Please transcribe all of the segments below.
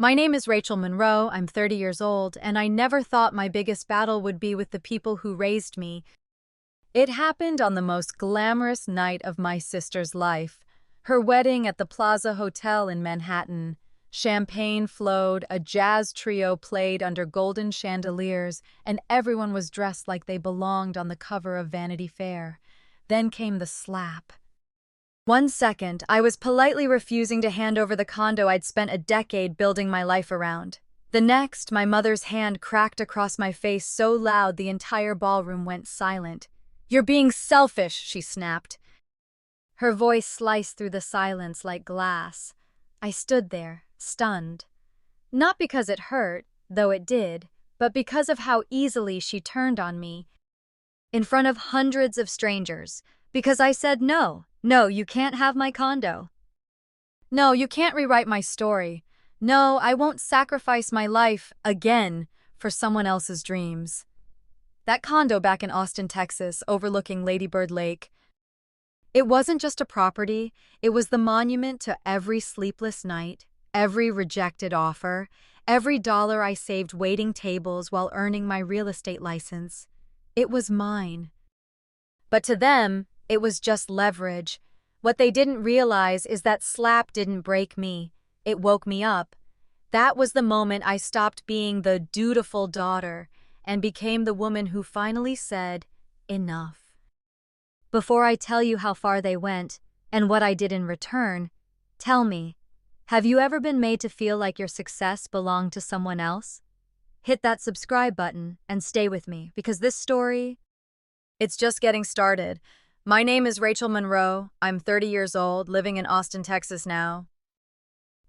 My name is Rachel Monroe, I'm 30 years old, and I never thought my biggest battle would be with the people who raised me. It happened on the most glamorous night of my sister's life, her wedding at the Plaza Hotel in Manhattan. Champagne flowed, a jazz trio played under golden chandeliers, and everyone was dressed like they belonged on the cover of Vanity Fair. Then came the slap. 1 second, I was politely refusing to hand over the condo I'd spent a decade building my life around. The next, my mother's hand cracked across my face so loud the entire ballroom went silent. "You're being selfish," she snapped. Her voice sliced through the silence like glass. I stood there, stunned. Not because it hurt, though it did, but because of how easily she turned on me. In front of hundreds of strangers. Because I said no. No, you can't have my condo. No, you can't rewrite my story. No, I won't sacrifice my life, again, for someone else's dreams. That condo back in Austin, Texas, overlooking Lady Bird Lake, it wasn't just a property, it was the monument to every sleepless night, every rejected offer, every dollar I saved waiting tables while earning my real estate license. It was mine. But to them, it was just leverage. What they didn't realize is that slap didn't break me. It woke me up. That was the moment I stopped being the dutiful daughter and became the woman who finally said, enough. Before I tell you how far they went and what I did in return, tell me, have you ever been made to feel like your success belonged to someone else? Hit that subscribe button and stay with me because this story, it's just getting started. My name is Rachel Monroe. I'm 30 years old, living in Austin, Texas now.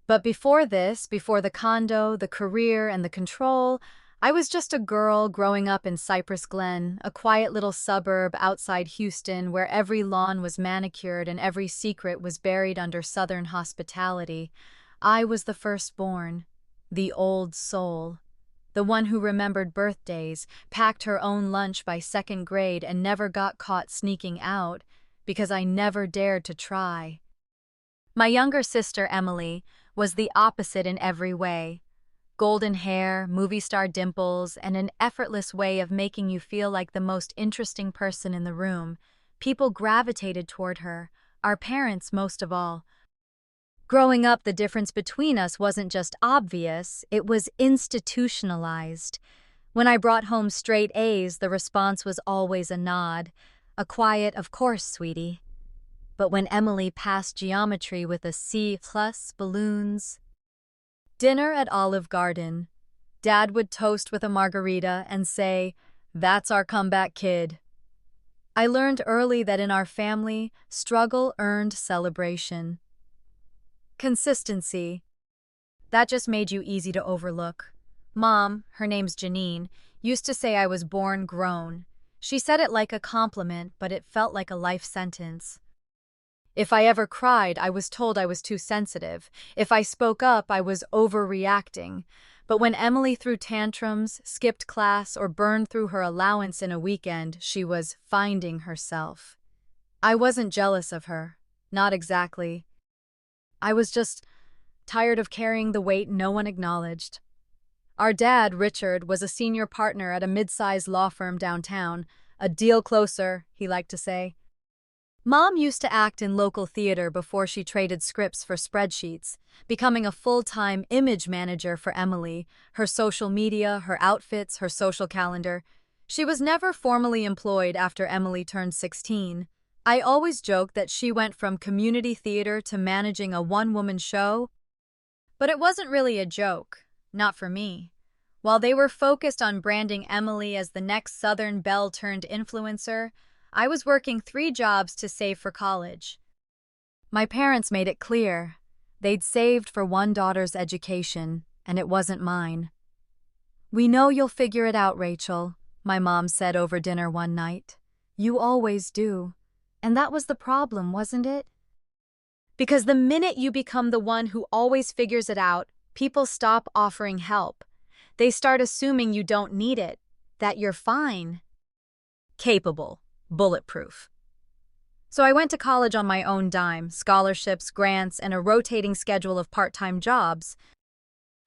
But before this, before the condo, the career, and the control, I was just a girl growing up in Cypress Glen, a quiet little suburb outside Houston where every lawn was manicured and every secret was buried under Southern hospitality. I was the firstborn, the old soul. The one who remembered birthdays, packed her own lunch by second grade and never got caught sneaking out because I never dared to try. My younger sister, Emily, was the opposite in every way. Golden hair, movie star dimples, and an effortless way of making you feel like the most interesting person in the room. People gravitated toward her, our parents most of all. Growing up, the difference between us wasn't just obvious, it was institutionalized. When I brought home straight A's, the response was always a nod, a quiet, "Of course, sweetie." But when Emily passed geometry with a C+, balloons. Dinner at Olive Garden. Dad would toast with a margarita and say, "That's our comeback kid." I learned early that in our family, struggle earned celebration. Consistency. That just made you easy to overlook. Mom, her name's Janine, used to say I was born grown. She said it like a compliment, but it felt like a life sentence. If I ever cried, I was told I was too sensitive. If I spoke up, I was overreacting. But when Emily threw tantrums, skipped class, or burned through her allowance in a weekend, she was finding herself. I wasn't jealous of her. Not exactly. I was just tired of carrying the weight no one acknowledged. Our dad, Richard, was a senior partner at a mid-sized law firm downtown. A deal closer, he liked to say. Mom used to act in local theater before she traded scripts for spreadsheets, becoming a full-time image manager for Emily, her social media, her outfits, her social calendar. She was never formally employed after Emily turned 16. I always joked that she went from community theater to managing a one-woman show. But it wasn't really a joke, not for me. While they were focused on branding Emily as the next Southern belle-turned-influencer, I was working 3 jobs to save for college. My parents made it clear. They'd saved for one daughter's education, and it wasn't mine. "We know you'll figure it out, Rachel," my mom said over dinner one night. "You always do." And that was the problem, wasn't it? Because the minute you become the one who always figures it out, people stop offering help. They start assuming you don't need it, that you're fine. Capable, bulletproof. So I went to college on my own dime, scholarships, grants, and a rotating schedule of part-time jobs.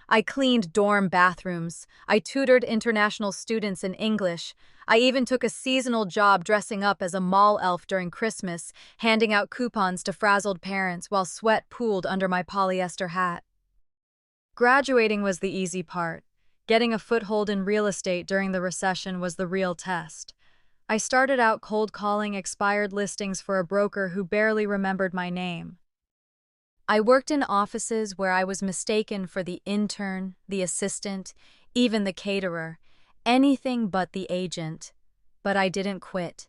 I cleaned dorm bathrooms. I tutored international students in English. I even took a seasonal job dressing up as a mall elf during Christmas, handing out coupons to frazzled parents while sweat pooled under my polyester hat. Graduating was the easy part. Getting a foothold in real estate during the recession was the real test. I started out cold calling expired listings for a broker who barely remembered my name. I worked in offices where I was mistaken for the intern, the assistant, even the caterer, anything but the agent. But I didn't quit.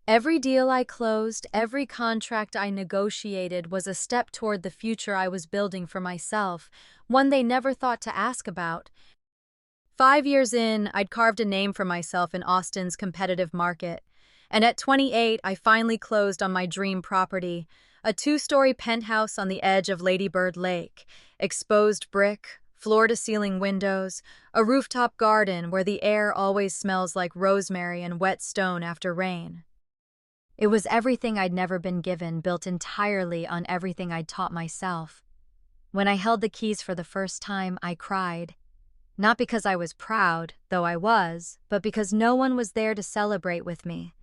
Every deal I closed, every contract I negotiated was a step toward the future I was building for myself, one they never thought to ask about. 5 years in, I'd carved a name for myself in Austin's competitive market. And at 28, I finally closed on my dream property, a 2-story penthouse on the edge of Lady Bird Lake, exposed brick, floor-to-ceiling windows, a rooftop garden where the air always smells like rosemary and wet stone after rain. It was everything I'd never been given, built entirely on everything I'd taught myself. When I held the keys for the first time, I cried. Not because I was proud, though I was, but because no one was there to celebrate with me.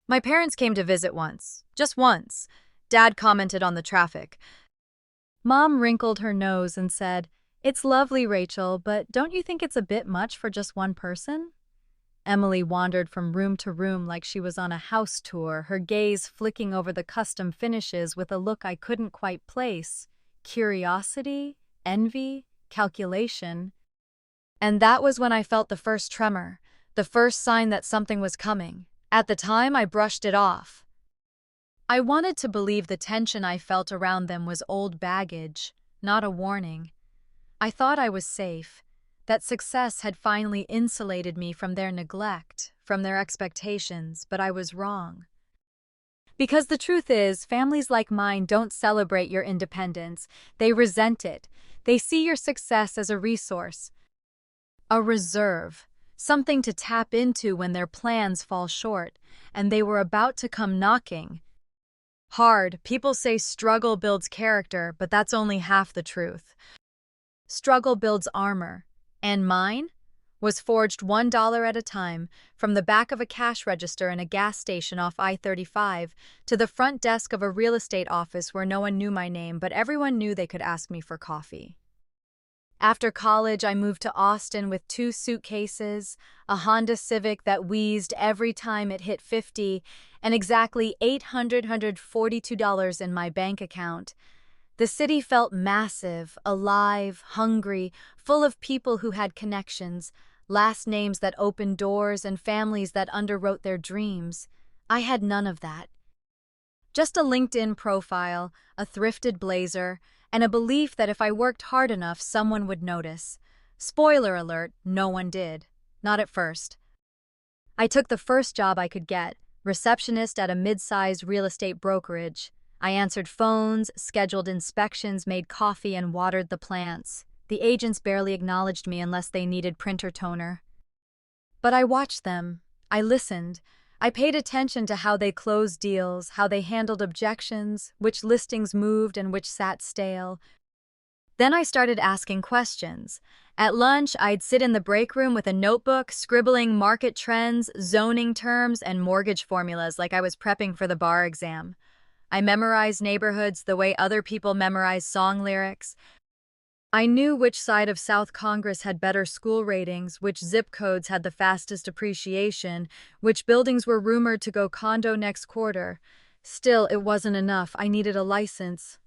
My parents came to visit once, just once. Dad commented on the traffic. Mom wrinkled her nose and said, "It's lovely, Rachel, but don't you think it's a bit much for just one person?" Emily wandered from room to room like she was on a house tour, her gaze flicking over the custom finishes with a look I couldn't quite place. Curiosity, envy, calculation. And that was when I felt the first tremor, the first sign that something was coming. At the time, I brushed it off. I wanted to believe the tension I felt around them was old baggage, not a warning. I thought I was safe, that success had finally insulated me from their neglect, from their expectations, but I was wrong. Because the truth is, families like mine don't celebrate your independence. They resent it. They see your success as a resource, a reserve, something to tap into when their plans fall short, and they were about to come knocking. Hard, people say struggle builds character, but that's only half the truth. Struggle builds armor, and mine was forged $1 at a time, from the back of a cash register in a gas station off I-35 to the front desk of a real estate office where no one knew my name, but everyone knew they could ask me for coffee. After college, I moved to Austin with 2 suitcases, a Honda Civic that wheezed every time it hit 50, and exactly $842 in my bank account. The city felt massive, alive, hungry, full of people who had connections, last names that opened doors, and families that underwrote their dreams. I had none of that. Just a LinkedIn profile, a thrifted blazer, and a belief that if I worked hard enough, someone would notice. Spoiler alert, no one did. Not at first. I took the first job I could get, receptionist at a mid-sized real estate brokerage. I answered phones, scheduled inspections, made coffee, and watered the plants. The agents barely acknowledged me unless they needed printer toner. But I watched them. I listened. I paid attention to how they closed deals, how they handled objections, which listings moved and which sat stale. Then I started asking questions. At lunch, I'd sit in the break room with a notebook, scribbling market trends, zoning terms, and mortgage formulas like I was prepping for the bar exam. I memorized neighborhoods the way other people memorize song lyrics. I knew which side of South Congress had better school ratings, which zip codes had the fastest appreciation, which buildings were rumored to go condo next quarter. Still, it wasn't enough. I needed a license.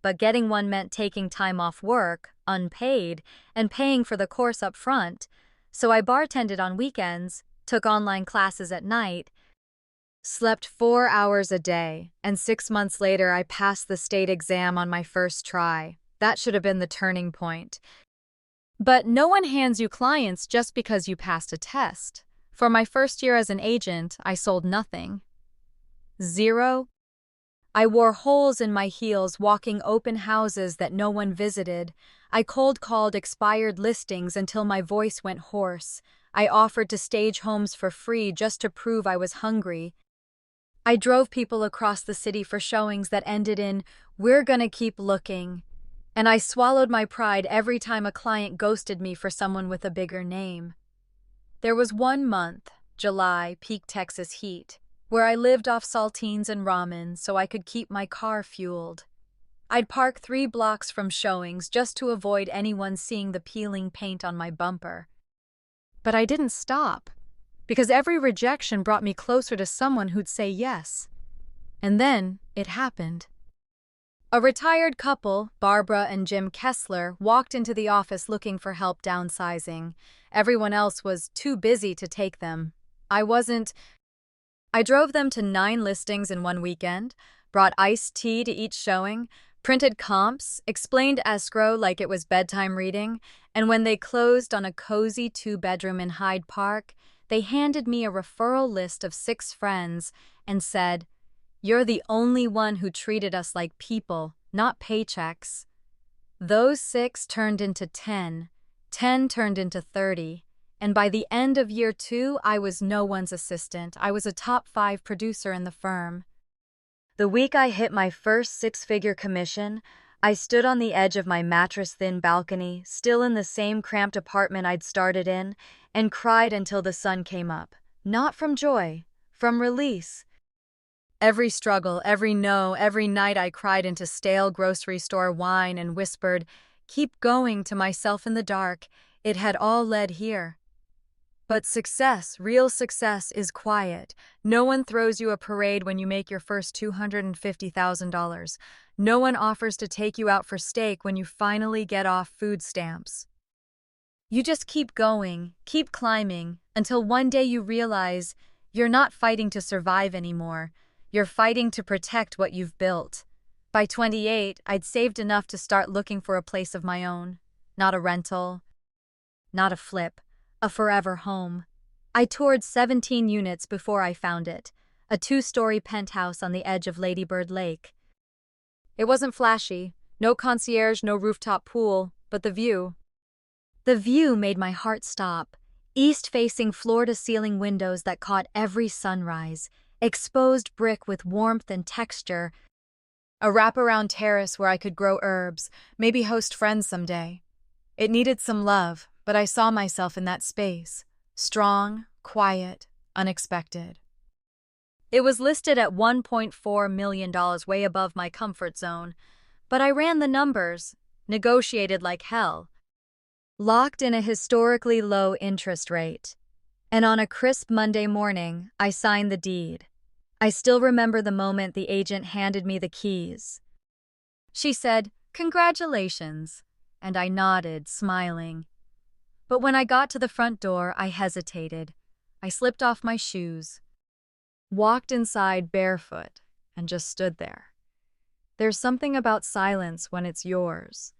But getting one meant taking time off work, unpaid, and paying for the course up front. So I bartended on weekends, took online classes at night, slept 4 hours a day, and 6 months later I passed the state exam on my first try. That should have been the turning point. But no one hands you clients just because you passed a test. For my first year as an agent, I sold nothing. 0. I wore holes in my heels walking open houses that no one visited. I cold-called expired listings until my voice went hoarse. I offered to stage homes for free just to prove I was hungry. I drove people across the city for showings that ended in, "We're gonna keep looking." and I swallowed my pride every time a client ghosted me for someone with a bigger name. There was one month, July, peak Texas heat, where I lived off saltines and ramen so I could keep my car fueled. I'd park 3 blocks from showings just to avoid anyone seeing the peeling paint on my bumper. But I didn't stop, because every rejection brought me closer to someone who'd say yes. And then it happened. A retired couple, Barbara and Jim Kessler, walked into the office looking for help downsizing. Everyone else was too busy to take them. I wasn't. I drove them to 9 listings in one weekend, brought iced tea to each showing, printed comps, explained escrow like it was bedtime reading, and when they closed on a cozy 2-bedroom in Hyde Park, they handed me a referral list of 6 friends and said, "You're the only one who treated us like people, not paychecks." Those 6 turned into 10, 10 turned into 30, and by the end of year 2, I was no one's assistant. I was a top 5 producer in the firm. The week I hit my first 6-figure commission, I stood on the edge of my mattress-thin balcony, still in the same cramped apartment I'd started in, and cried until the sun came up. Not from joy, from release. Every struggle, every no, every night I cried into stale grocery store wine and whispered, "Keep going," to myself in the dark. It had all led here. But success, real success, is quiet. No one throws you a parade when you make your first $250,000. No one offers to take you out for steak when you finally get off food stamps. You just keep going, keep climbing, until one day you realize you're not fighting to survive anymore. You're fighting to protect what you've built. By 28, I'd saved enough to start looking for a place of my own. Not a rental, not a flip, a forever home. I toured 17 units before I found it, a 2-story penthouse on the edge of Lady Bird Lake. It wasn't flashy, no concierge, no rooftop pool, but the view. The view made my heart stop. East-facing floor-to-ceiling windows that caught every sunrise, exposed brick with warmth and texture, a wraparound terrace where I could grow herbs, maybe host friends someday. It needed some love, but I saw myself in that space. Strong, quiet, unexpected. It was listed at $1.4 million, way above my comfort zone, but I ran the numbers, negotiated like hell, locked in a historically low interest rate. And on a crisp Monday morning, I signed the deed. I still remember the moment the agent handed me the keys. She said, "Congratulations," and I nodded, smiling. But when I got to the front door, I hesitated. I slipped off my shoes, walked inside barefoot, and just stood there. There's something about silence when it's yours.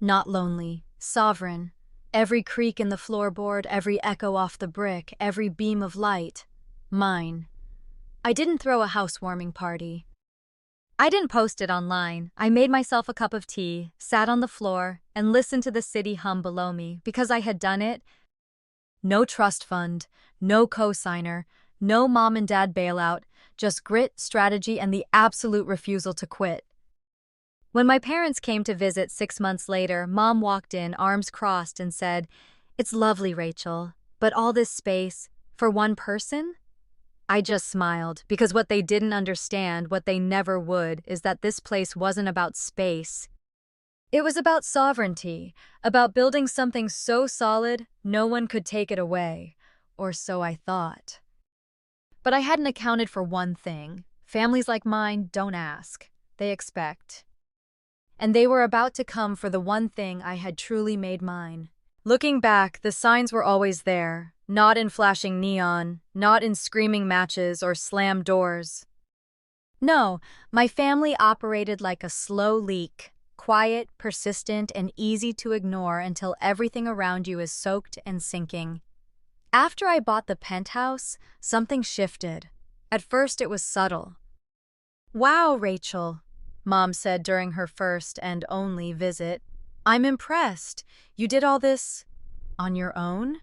Not lonely, sovereign. Every creak in the floorboard, every echo off the brick, every beam of light. Mine. I didn't throw a housewarming party. I didn't post it online. I made myself a cup of tea, sat on the floor, and listened to the city hum below me because I had done it. No trust fund, no co-signer, no mom and dad bailout, just grit, strategy, and the absolute refusal to quit. When my parents came to visit 6 months later, Mom walked in, arms crossed, and said, "It's lovely, Rachel, but all this space, for one person?" I just smiled, because what they didn't understand, what they never would, is that this place wasn't about space. It was about sovereignty, about building something so solid no one could take it away, or so I thought. But I hadn't accounted for one thing. Families like mine don't ask, they expect. And they were about to come for the one thing I had truly made mine. Looking back, the signs were always there, not in flashing neon, not in screaming matches or slammed doors. No, my family operated like a slow leak, quiet, persistent, and easy to ignore until everything around you is soaked and sinking. After I bought the penthouse, something shifted. At first it was subtle. "Wow, Rachel," Mom said during her first and only visit. "I'm impressed. You did all this on your own?"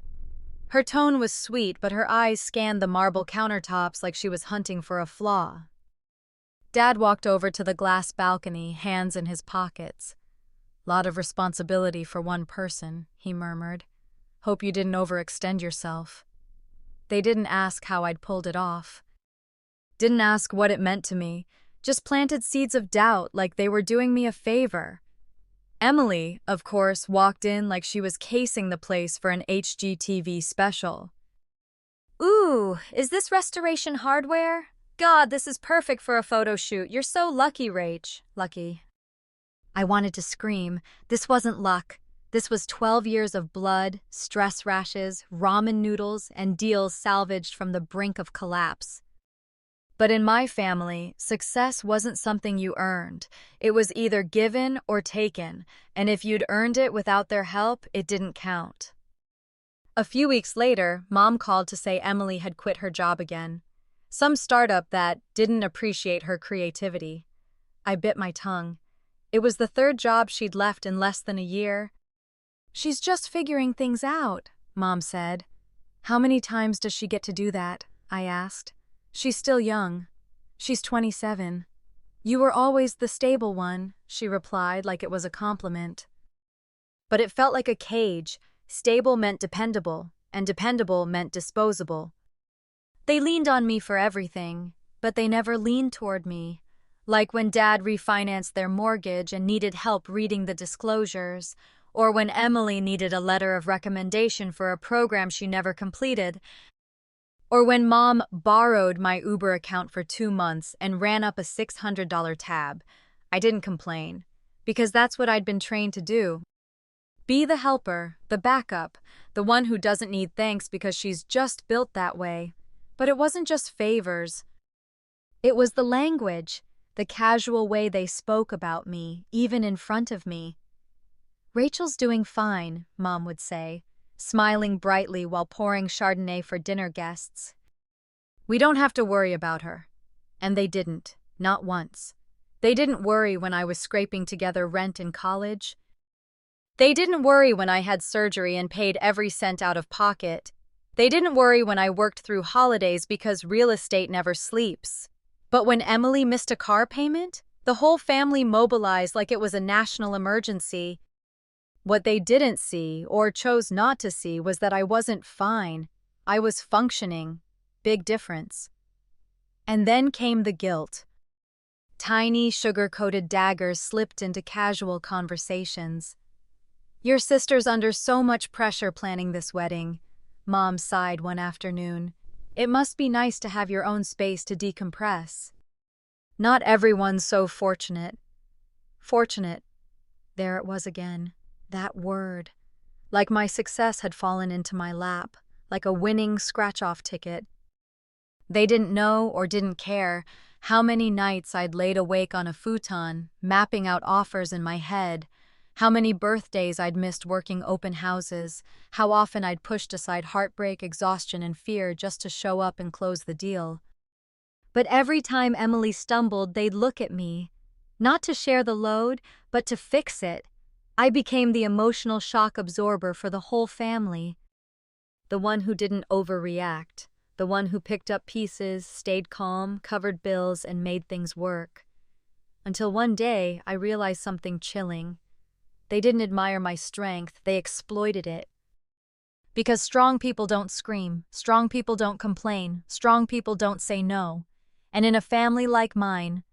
Her tone was sweet, but her eyes scanned the marble countertops like she was hunting for a flaw. Dad walked over to the glass balcony, hands in his pockets. Lot of responsibility for one person, he murmured. Hope you didn't overextend yourself. They didn't ask how I'd pulled it off. Didn't ask what it meant to me, just planted seeds of doubt like they were doing me a favor. Emily, of course, walked in like she was casing the place for an HGTV special. Ooh, is this restoration hardware? God, this is perfect for a photo shoot. You're so lucky, Rach. Lucky. I wanted to scream. This wasn't luck. This was 12 years of blood, stress rashes, ramen noodles, and deals salvaged from the brink of collapse. But in my family, success wasn't something you earned. It was either given or taken, and if you'd earned it without their help, it didn't count. A few weeks later, Mom called to say Emily had quit her job again. Some startup that didn't appreciate her creativity. I bit my tongue. It was the third job she'd left in less than a year. She's just figuring things out, Mom said. How many times does she get to do that? I asked. She's still young. She's 27. You were always the stable one, she replied like it was a compliment. But it felt like a cage. Stable meant dependable, and dependable meant disposable. They leaned on me for everything, but they never leaned toward me. Like when Dad refinanced their mortgage and needed help reading the disclosures, or when Emily needed a letter of recommendation for a program she never completed, or when Mom borrowed my Uber account for 2 months and ran up a $600 tab. I didn't complain, because that's what I'd been trained to do. Be the helper, the backup, the one who doesn't need thanks because she's just built that way. But it wasn't just favors. It was the language, the casual way they spoke about me, even in front of me. Rachel's doing fine, Mom would say, smiling brightly while pouring Chardonnay for dinner guests. We don't have to worry about her. And they didn't, not once. They didn't worry when I was scraping together rent in college. They didn't worry when I had surgery and paid every cent out of pocket. They didn't worry when I worked through holidays because real estate never sleeps. But when Emily missed a car payment, the whole family mobilized like it was a national emergency. What they didn't see, or chose not to see, was that I wasn't fine. I was functioning. Big difference. And then came the guilt. Tiny, sugar-coated daggers slipped into casual conversations. Your sister's under so much pressure planning this wedding, Mom sighed one afternoon. It must be nice to have your own space to decompress. Not everyone's so fortunate. Fortunate. There it was again. That word. Like my success had fallen into my lap, like a winning scratch-off ticket. They didn't know or didn't care how many nights I'd laid awake on a futon, mapping out offers in my head, how many birthdays I'd missed working open houses, how often I'd pushed aside heartbreak, exhaustion, and fear just to show up and close the deal. But every time Emily stumbled, they'd look at me, not to share the load, but to fix it. I became the emotional shock absorber for the whole family. The one who didn't overreact, the one who picked up pieces, stayed calm, covered bills, and made things work. Until one day, I realized something chilling. They didn't admire my strength, they exploited it. Because strong people don't scream, strong people don't complain, strong people don't say no. And in a family like mine,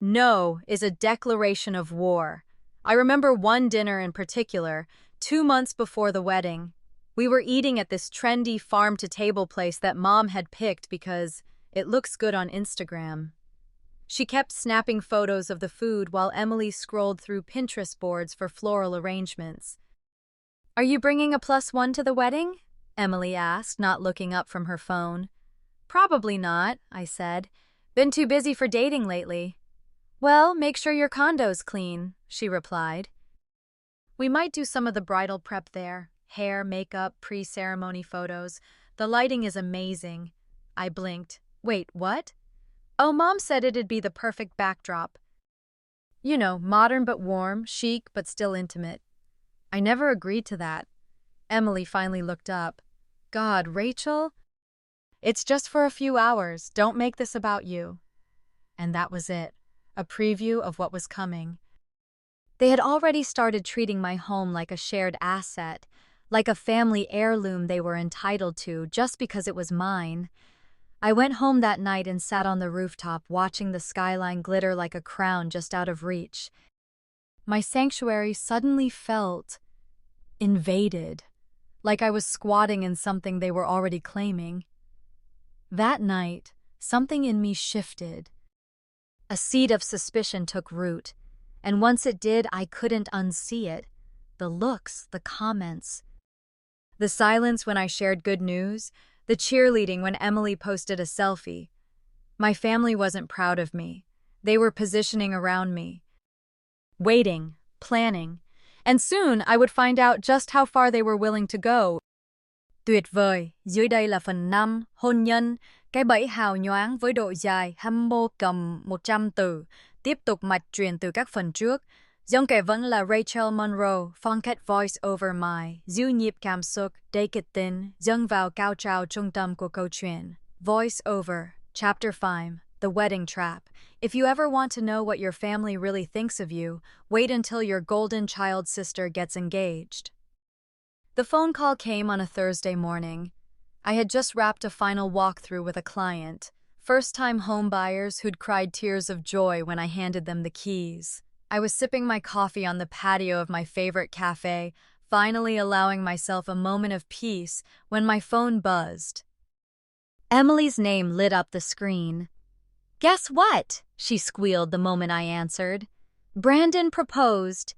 no is a declaration of war. I remember one dinner in particular, 2 months before the wedding. We were eating at this trendy farm-to-table place that Mom had picked because it looks good on Instagram. She kept snapping photos of the food while Emily scrolled through Pinterest boards for floral arrangements. Are you bringing a +1 to the wedding? Emily asked, not looking up from her phone. Probably not, I said. Been too busy for dating lately. Well, make sure your condo's clean, she replied. We might do some of the bridal prep there. Hair, makeup, pre-ceremony photos. The lighting is amazing. I blinked. Wait, what? Oh, Mom said it'd be the perfect backdrop. You know, modern but warm, chic but still intimate. I never agreed to that. Emily finally looked up. God, Rachel? It's just for a few hours. Don't make this about you. And that was it. A preview of what was coming. They had already started treating my home like a shared asset, like a family heirloom they were entitled to just because it was mine. I went home that night and sat on the rooftop watching the skyline glitter like a crown just out of reach. My sanctuary suddenly felt invaded, like I was squatting in something they were already claiming. That night, something in me shifted. A seed of suspicion took root, and once it did, I couldn't unsee it. The looks, the comments, the silence when I shared good news, the cheerleading when Emily posted a selfie. My family wasn't proud of me. They were positioning around me, waiting, planning, and soon I would find out just how far they were willing to go. Tuyệt vời, dưới đây là phần 5, hôn nhân, cái bẫy hào nhoáng với độ dài 21,100 từ, tiếp tục mạch truyền từ các phần trước. Giọng kể vẫn là Rachel Monroe, phong cách voice over my, giữ nhịp cảm xúc, đầy kịch tính, dâng vào cao trào trung tâm của câu chuyện. Voice over, Chapter 5, The Wedding Trap. If you ever want to know what your family really thinks of you, wait until your golden child sister gets engaged. The phone call came on a Thursday morning. I had just wrapped a final walkthrough with a client, first-time home buyers who'd cried tears of joy when I handed them the keys. I was sipping my coffee on the patio of my favorite cafe, finally allowing myself a moment of peace when my phone buzzed. Emily's name lit up the screen. "Guess what?" she squealed the moment I answered. "Brandon proposed."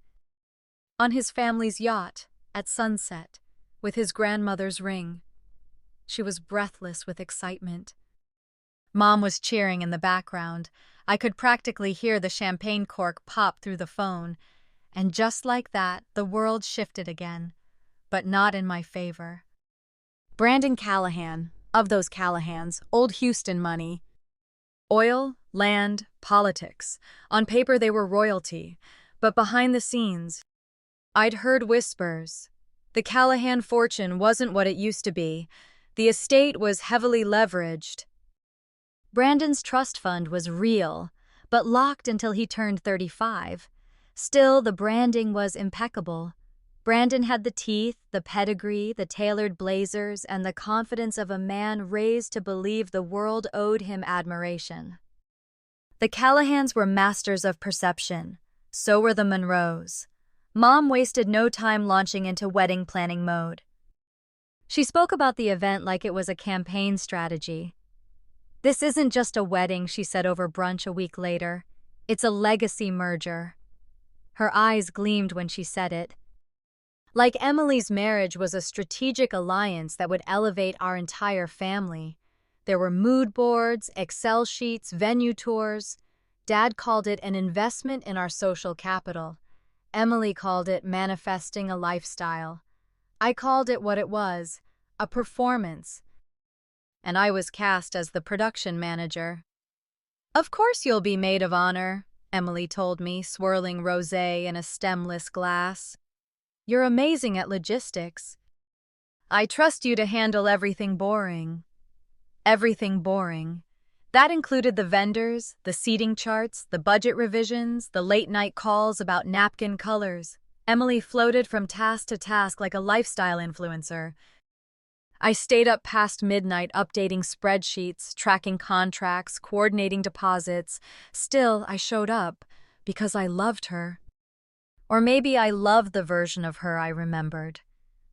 On his family's yacht, at sunset, with his grandmother's ring. She was breathless with excitement. Mom was cheering in the background. I could practically hear the champagne cork pop through the phone. And just like that, the world shifted again. But not in my favor. Brandon Callahan, of those Callahans, old Houston money. Oil, land, politics. On paper they were royalty. But behind the scenes, I'd heard whispers. The Callahan fortune wasn't what it used to be. The estate was heavily leveraged. Brandon's trust fund was real, but locked until he turned 35. Still, the branding was impeccable. Brandon had the teeth, the pedigree, the tailored blazers, and the confidence of a man raised to believe the world owed him admiration. The Callahans were masters of perception. So were the Monroes. Mom wasted no time launching into wedding planning mode. She spoke about the event like it was a campaign strategy. "This isn't just a wedding," she said over brunch a week later. "It's a legacy merger." Her eyes gleamed when she said it. Like Emily's marriage was a strategic alliance that would elevate our entire family. There were mood boards, Excel sheets, venue tours. Dad called it an investment in our social capital. Emily called it manifesting a lifestyle. I called it what it was, a performance. And I was cast as the production manager. "Of course you'll be maid of honor," Emily told me, swirling rosé in a stemless glass. "You're amazing at logistics. I trust you to handle everything boring." Everything boring. That included the vendors, the seating charts, the budget revisions, the late-night calls about napkin colors. Emily floated from task to task like a lifestyle influencer. I stayed up past midnight updating spreadsheets, tracking contracts, coordinating deposits. Still, I showed up because I loved her. Or maybe I loved the version of her I remembered.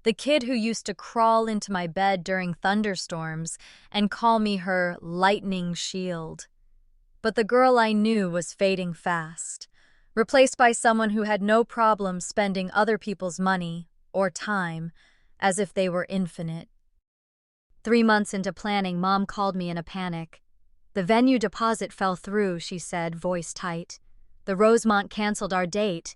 The kid who used to crawl into my bed during thunderstorms and call me her lightning shield. But the girl I knew was fading fast, replaced by someone who had no problem spending other people's money or time as if they were infinite. 3 months into planning, Mom called me in a panic. "The venue deposit fell through," she said, voice tight. "The Rosemont canceled our date."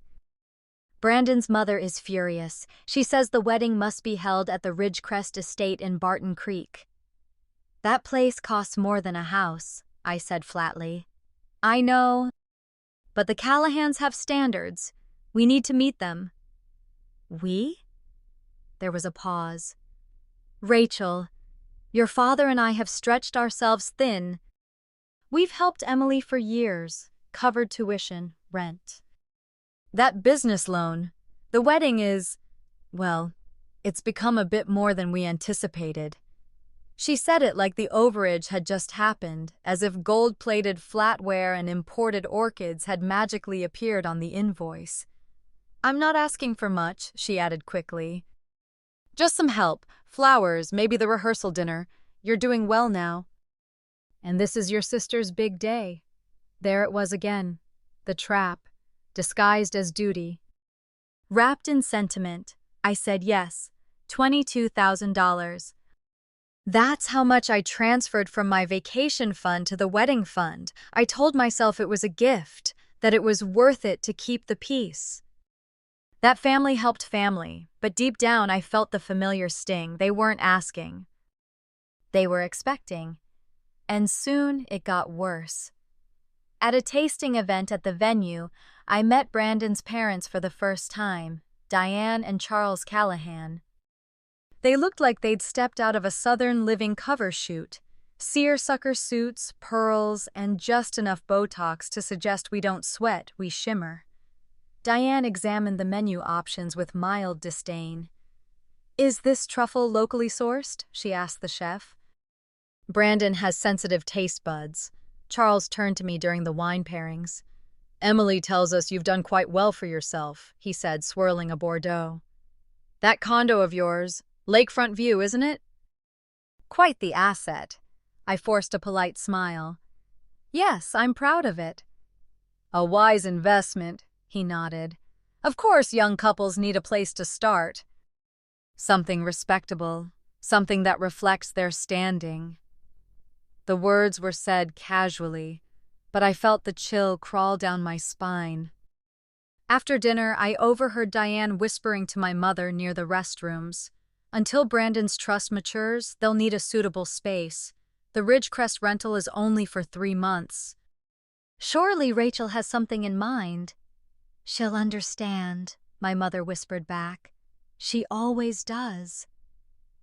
Brandon's mother is furious. She says the wedding must be held at the Ridgecrest Estate in Barton Creek. "That place costs more than a house," I said flatly. "I know, but the Callahans have standards. We need to meet them." "We?" There was a pause. "Rachel, your father and I have stretched ourselves thin. We've helped Emily for years, covered tuition, rent. That business loan. The wedding is, well, it's become a bit more than we anticipated. She said it like the overage had just happened, as if gold-plated flatware and imported orchids had magically appeared on the invoice. I'm not asking for much, she added quickly. Just some help, flowers, maybe the rehearsal dinner. You're doing well now. And this is your sister's big day. There it was again. The trap, disguised as duty. Wrapped in sentiment, I said yes, $22,000. That's how much I transferred from my vacation fund to the wedding fund. I told myself it was a gift, that it was worth it to keep the peace. That family helped family, but deep down I felt the familiar sting. They weren't asking. They were expecting. And soon it got worse. At a tasting event at the venue, I met Brandon's parents for the first time, Diane and Charles Callahan. They looked like they'd stepped out of a Southern Living cover shoot. Seersucker suits, pearls, and just enough Botox to suggest we don't sweat, we shimmer. Diane examined the menu options with mild disdain. Is this truffle locally sourced? She asked the chef. Brandon has sensitive taste buds. Charles turned to me during the wine pairings. Emily tells us you've done quite well for yourself, he said, swirling a Bordeaux. That condo of yours, lakefront view, isn't it? Quite the asset. I forced a polite smile. Yes, I'm proud of it. A wise investment, he nodded. Of course young couples need a place to start. Something respectable, something that reflects their standing. The words were said casually, but I felt the chill crawl down my spine. After dinner, I overheard Diane whispering to my mother near the restrooms. Until Brandon's trust matures, they'll need a suitable space. The Ridgecrest rental is only for 3 months. Surely Rachel has something in mind. She'll understand, my mother whispered back. She always does.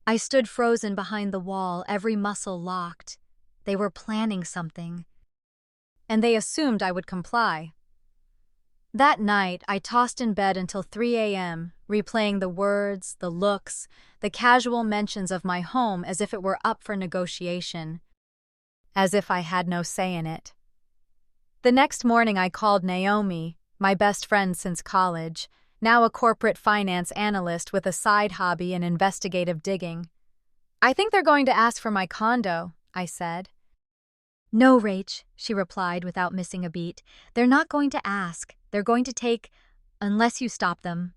I stood frozen behind the wall, every muscle locked. They were planning something. And they assumed I would comply. That night, I tossed in bed until 3 a.m., replaying the words, the looks, the casual mentions of my home as if it were up for negotiation. As if I had no say in it. The next morning I called Naomi, my best friend since college, now a corporate finance analyst with a side hobby in investigative digging. I think they're going to ask for my condo, I said. No, Rach, she replied without missing a beat. They're not going to ask. They're going to take, unless you stop them.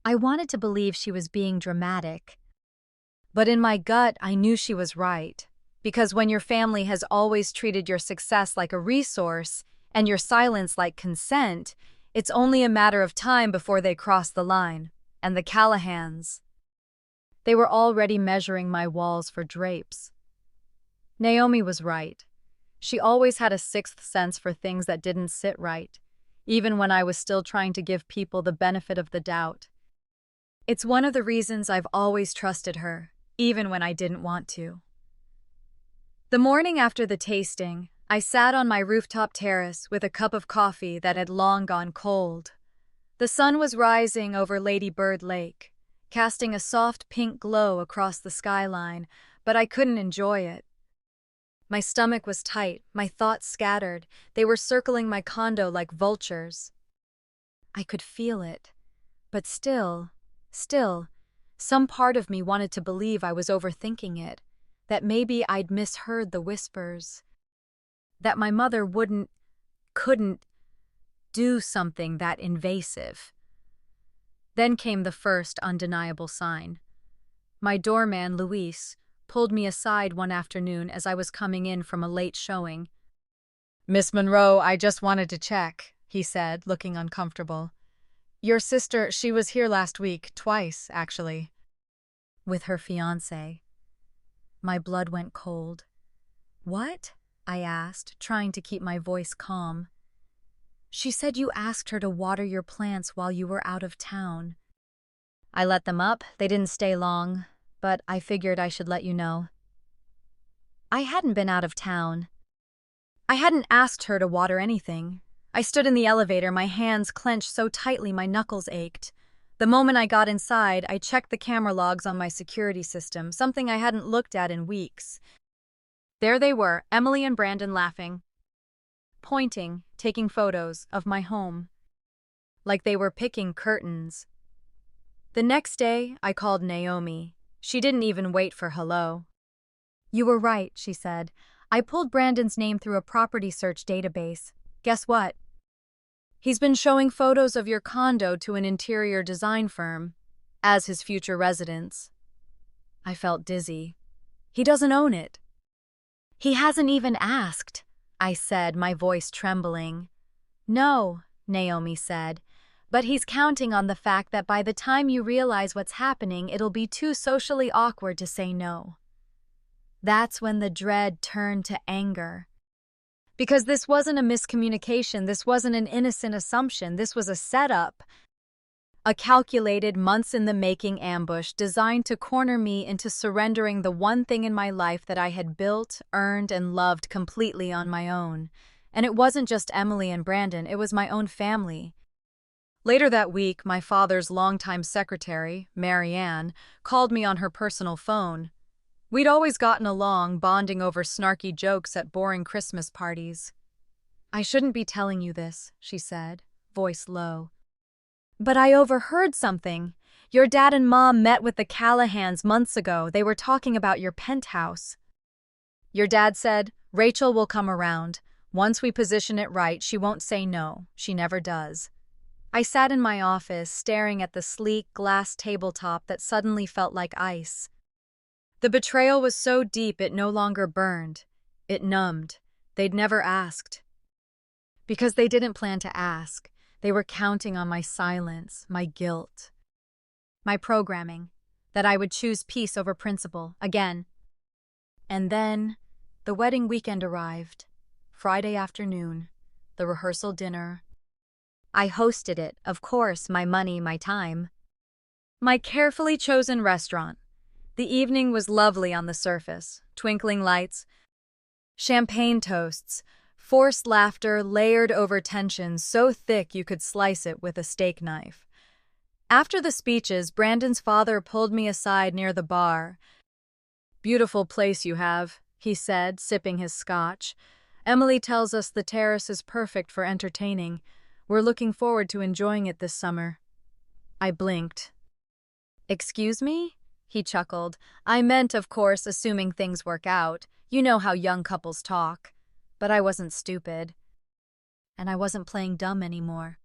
I wanted to believe she was being dramatic. But in my gut, I knew she was right. Because when your family has always treated your success like a resource and your silence like consent, it's only a matter of time before they cross the line. And the Callahans. They were already measuring my walls for drapes. Naomi was right. She always had a sixth sense for things that didn't sit right, even when I was still trying to give people the benefit of the doubt. It's one of the reasons I've always trusted her, even when I didn't want to. The morning after the tasting, I sat on my rooftop terrace with a cup of coffee that had long gone cold. The sun was rising over Lady Bird Lake, casting a soft pink glow across the skyline, but I couldn't enjoy it. My stomach was tight, my thoughts scattered. They were circling my condo like vultures. I could feel it. But still, some part of me wanted to believe I was overthinking it, that maybe I'd misheard the whispers, that my mother couldn't do something that invasive. Then came the first undeniable sign. My doorman, Luis, pulled me aside one afternoon as I was coming in from a late showing. Miss Monroe, I just wanted to check, he said, looking uncomfortable. Your sister, she was here last week, twice, actually. With her fiancé. My blood went cold. What? I asked, trying to keep my voice calm. She said you asked her to water your plants while you were out of town. I let them up, they didn't stay long, but I figured I should let you know. I hadn't been out of town. I hadn't asked her to water anything. I stood in the elevator, my hands clenched so tightly my knuckles ached. The moment I got inside, I checked the camera logs on my security system, something I hadn't looked at in weeks. There they were, Emily and Brandon laughing, pointing, taking photos of my home, like they were picking curtains. The next day, I called Naomi. She didn't even wait for hello. "You were right," she said. "I pulled Brandon's name through a property search database. Guess what? He's been showing photos of your condo to an interior design firm as his future residence." I felt dizzy. "He doesn't own it." "He hasn't even asked," I said, my voice trembling. "No," Naomi said, "but he's counting on the fact that by the time you realize what's happening, it'll be too socially awkward to say no." That's when the dread turned to anger. Because this wasn't a miscommunication, this wasn't an innocent assumption, this was a setup. A calculated, months-in-the-making ambush designed to corner me into surrendering the one thing in my life that I had built, earned, and loved completely on my own. And it wasn't just Emily and Brandon, it was my own family. Later that week, my father's longtime secretary, Mary Ann, called me on her personal phone. We'd always gotten along, bonding over snarky jokes at boring Christmas parties. "I shouldn't be telling you this," she said, voice low. "But I overheard something. Your dad and mom met with the Callahans months ago. They were talking about your penthouse. Your dad said, 'Rachel will come around. Once we position it right, she won't say no. She never does.'" I sat in my office, staring at the sleek glass tabletop that suddenly felt like ice. The betrayal was so deep it no longer burned. It numbed. They'd never asked. Because they didn't plan to ask. They were counting on my silence, my guilt, my programming, that I would choose peace over principle, again. And then, the wedding weekend arrived. Friday afternoon, the rehearsal dinner. I hosted it, of course, my money, my time. My carefully chosen restaurant. The evening was lovely on the surface, twinkling lights, champagne toasts, forced laughter layered over tension so thick you could slice it with a steak knife. After the speeches, Brandon's father pulled me aside near the bar. "Beautiful place you have," he said, sipping his scotch. "Emily tells us the terrace is perfect for entertaining. We're looking forward to enjoying it this summer." I blinked. "Excuse me?" He chuckled. "I meant, of course, assuming things work out. You know how young couples talk." But I wasn't stupid. And I wasn't playing dumb anymore.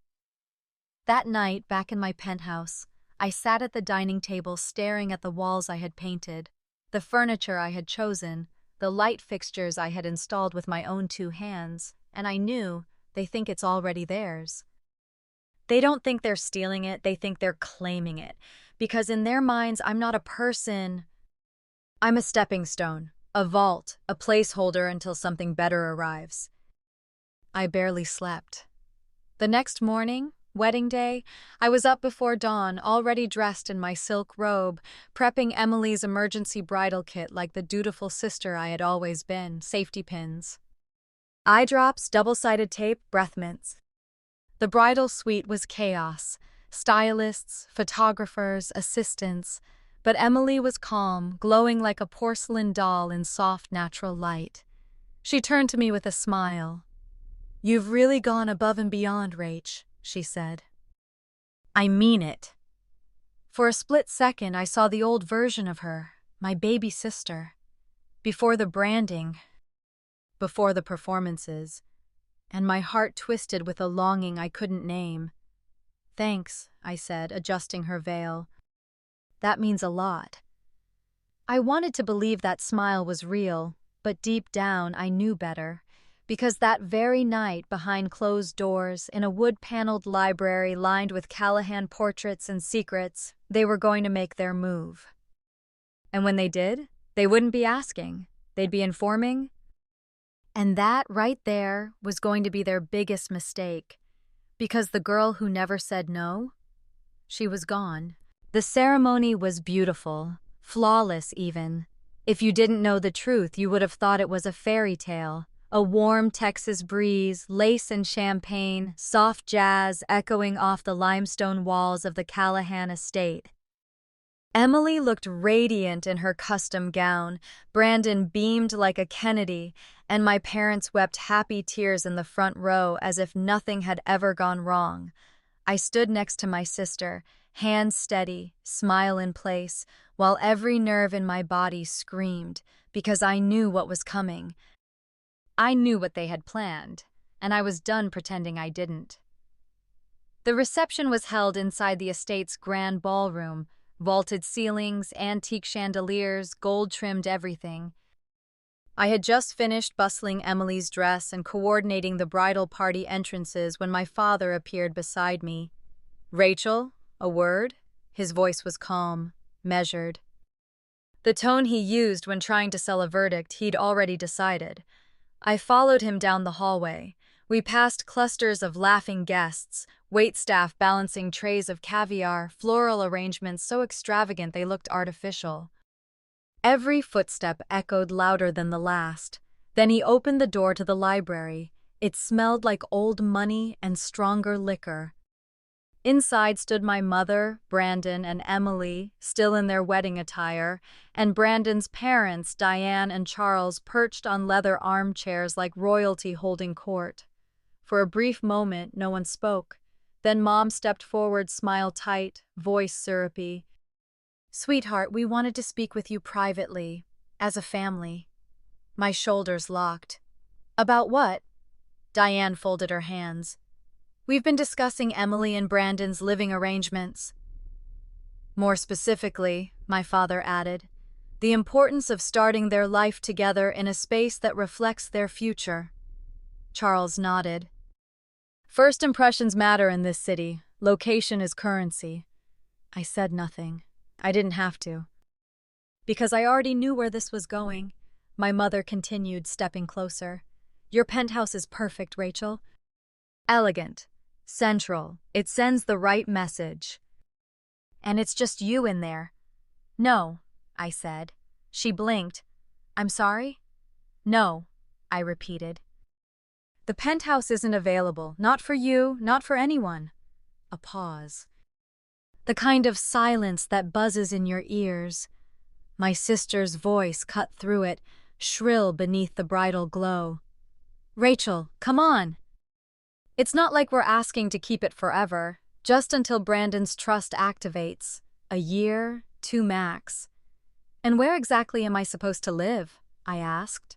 That night, back in my penthouse, I sat at the dining table staring at the walls I had painted, the furniture I had chosen, the light fixtures I had installed with my own 2 hands, and I knew they think it's already theirs. They don't think they're stealing it, they think they're claiming it. Because in their minds, I'm not a person. I'm a stepping stone, a vault, a placeholder until something better arrives. I barely slept. The next morning, wedding day, I was up before dawn, already dressed in my silk robe, prepping Emily's emergency bridal kit like the dutiful sister I had always been, safety pins, eye drops, double-sided tape, breath mints. The bridal suite was chaos. Stylists, photographers, assistants, but Emily was calm, glowing like a porcelain doll in soft, natural light. She turned to me with a smile. "You've really gone above and beyond, Rach," she said. "I mean it." For a split second, I saw the old version of her, my baby sister. Before the branding, before the performances, and my heart twisted with a longing I couldn't name. "Thanks," I said, adjusting her veil. "That means a lot." I wanted to believe that smile was real, but deep down I knew better. Because that very night, behind closed doors, in a wood-paneled library lined with Callahan portraits and secrets, they were going to make their move. And when they did, they wouldn't be asking. They'd be informing. And that, right there, was going to be their biggest mistake. Because the girl who never said no, she was gone. The ceremony was beautiful, flawless even. If you didn't know the truth, you would have thought it was a fairy tale. A warm Texas breeze, lace and champagne, soft jazz echoing off the limestone walls of the Callahan estate. Emily looked radiant in her custom gown, Brandon beamed like a Kennedy, and my parents wept happy tears in the front row as if nothing had ever gone wrong. I stood next to my sister, hands steady, smile in place, while every nerve in my body screamed, because I knew what was coming. I knew what they had planned, and I was done pretending I didn't. The reception was held inside the estate's grand ballroom. Vaulted ceilings, antique chandeliers, gold-trimmed everything. I had just finished bustling Emily's dress and coordinating the bridal party entrances when my father appeared beside me. "Rachel, a word?" His voice was calm, measured. The tone he used when trying to sell a verdict he'd already decided. I followed him down the hallway. We passed clusters of laughing guests, waitstaff balancing trays of caviar, floral arrangements so extravagant they looked artificial. Every footstep echoed louder than the last. Then he opened the door to the library. It smelled like old money and stronger liquor. Inside stood my mother, Brandon, and Emily, still in their wedding attire, and Brandon's parents, Diane and Charles, perched on leather armchairs like royalty holding court. For a brief moment, no one spoke. Then Mom stepped forward, smile tight, voice syrupy. "Sweetheart, we wanted to speak with you privately, as a family." My shoulders locked. "About what?" Diane folded her hands. "We've been discussing Emily and Brandon's living arrangements." "More specifically," my father added, "the importance of starting their life together in a space that reflects their future." Charles nodded. "First impressions matter in this city. Location is currency." I said nothing. I didn't have to. Because I already knew where this was going. My mother continued, stepping closer. "Your penthouse is perfect, Rachel. Elegant. Central. It sends the right message. And it's just you in there." "No," I said. She blinked. "I'm sorry?" "No," I repeated. "The penthouse isn't available. Not for you, not for anyone." A pause. The kind of silence that buzzes in your ears. My sister's voice cut through it, shrill beneath the bridal glow. "Rachel, come on. It's not like we're asking to keep it forever, just until Brandon's trust activates. A year, 2 max." "And where exactly am I supposed to live?" I asked.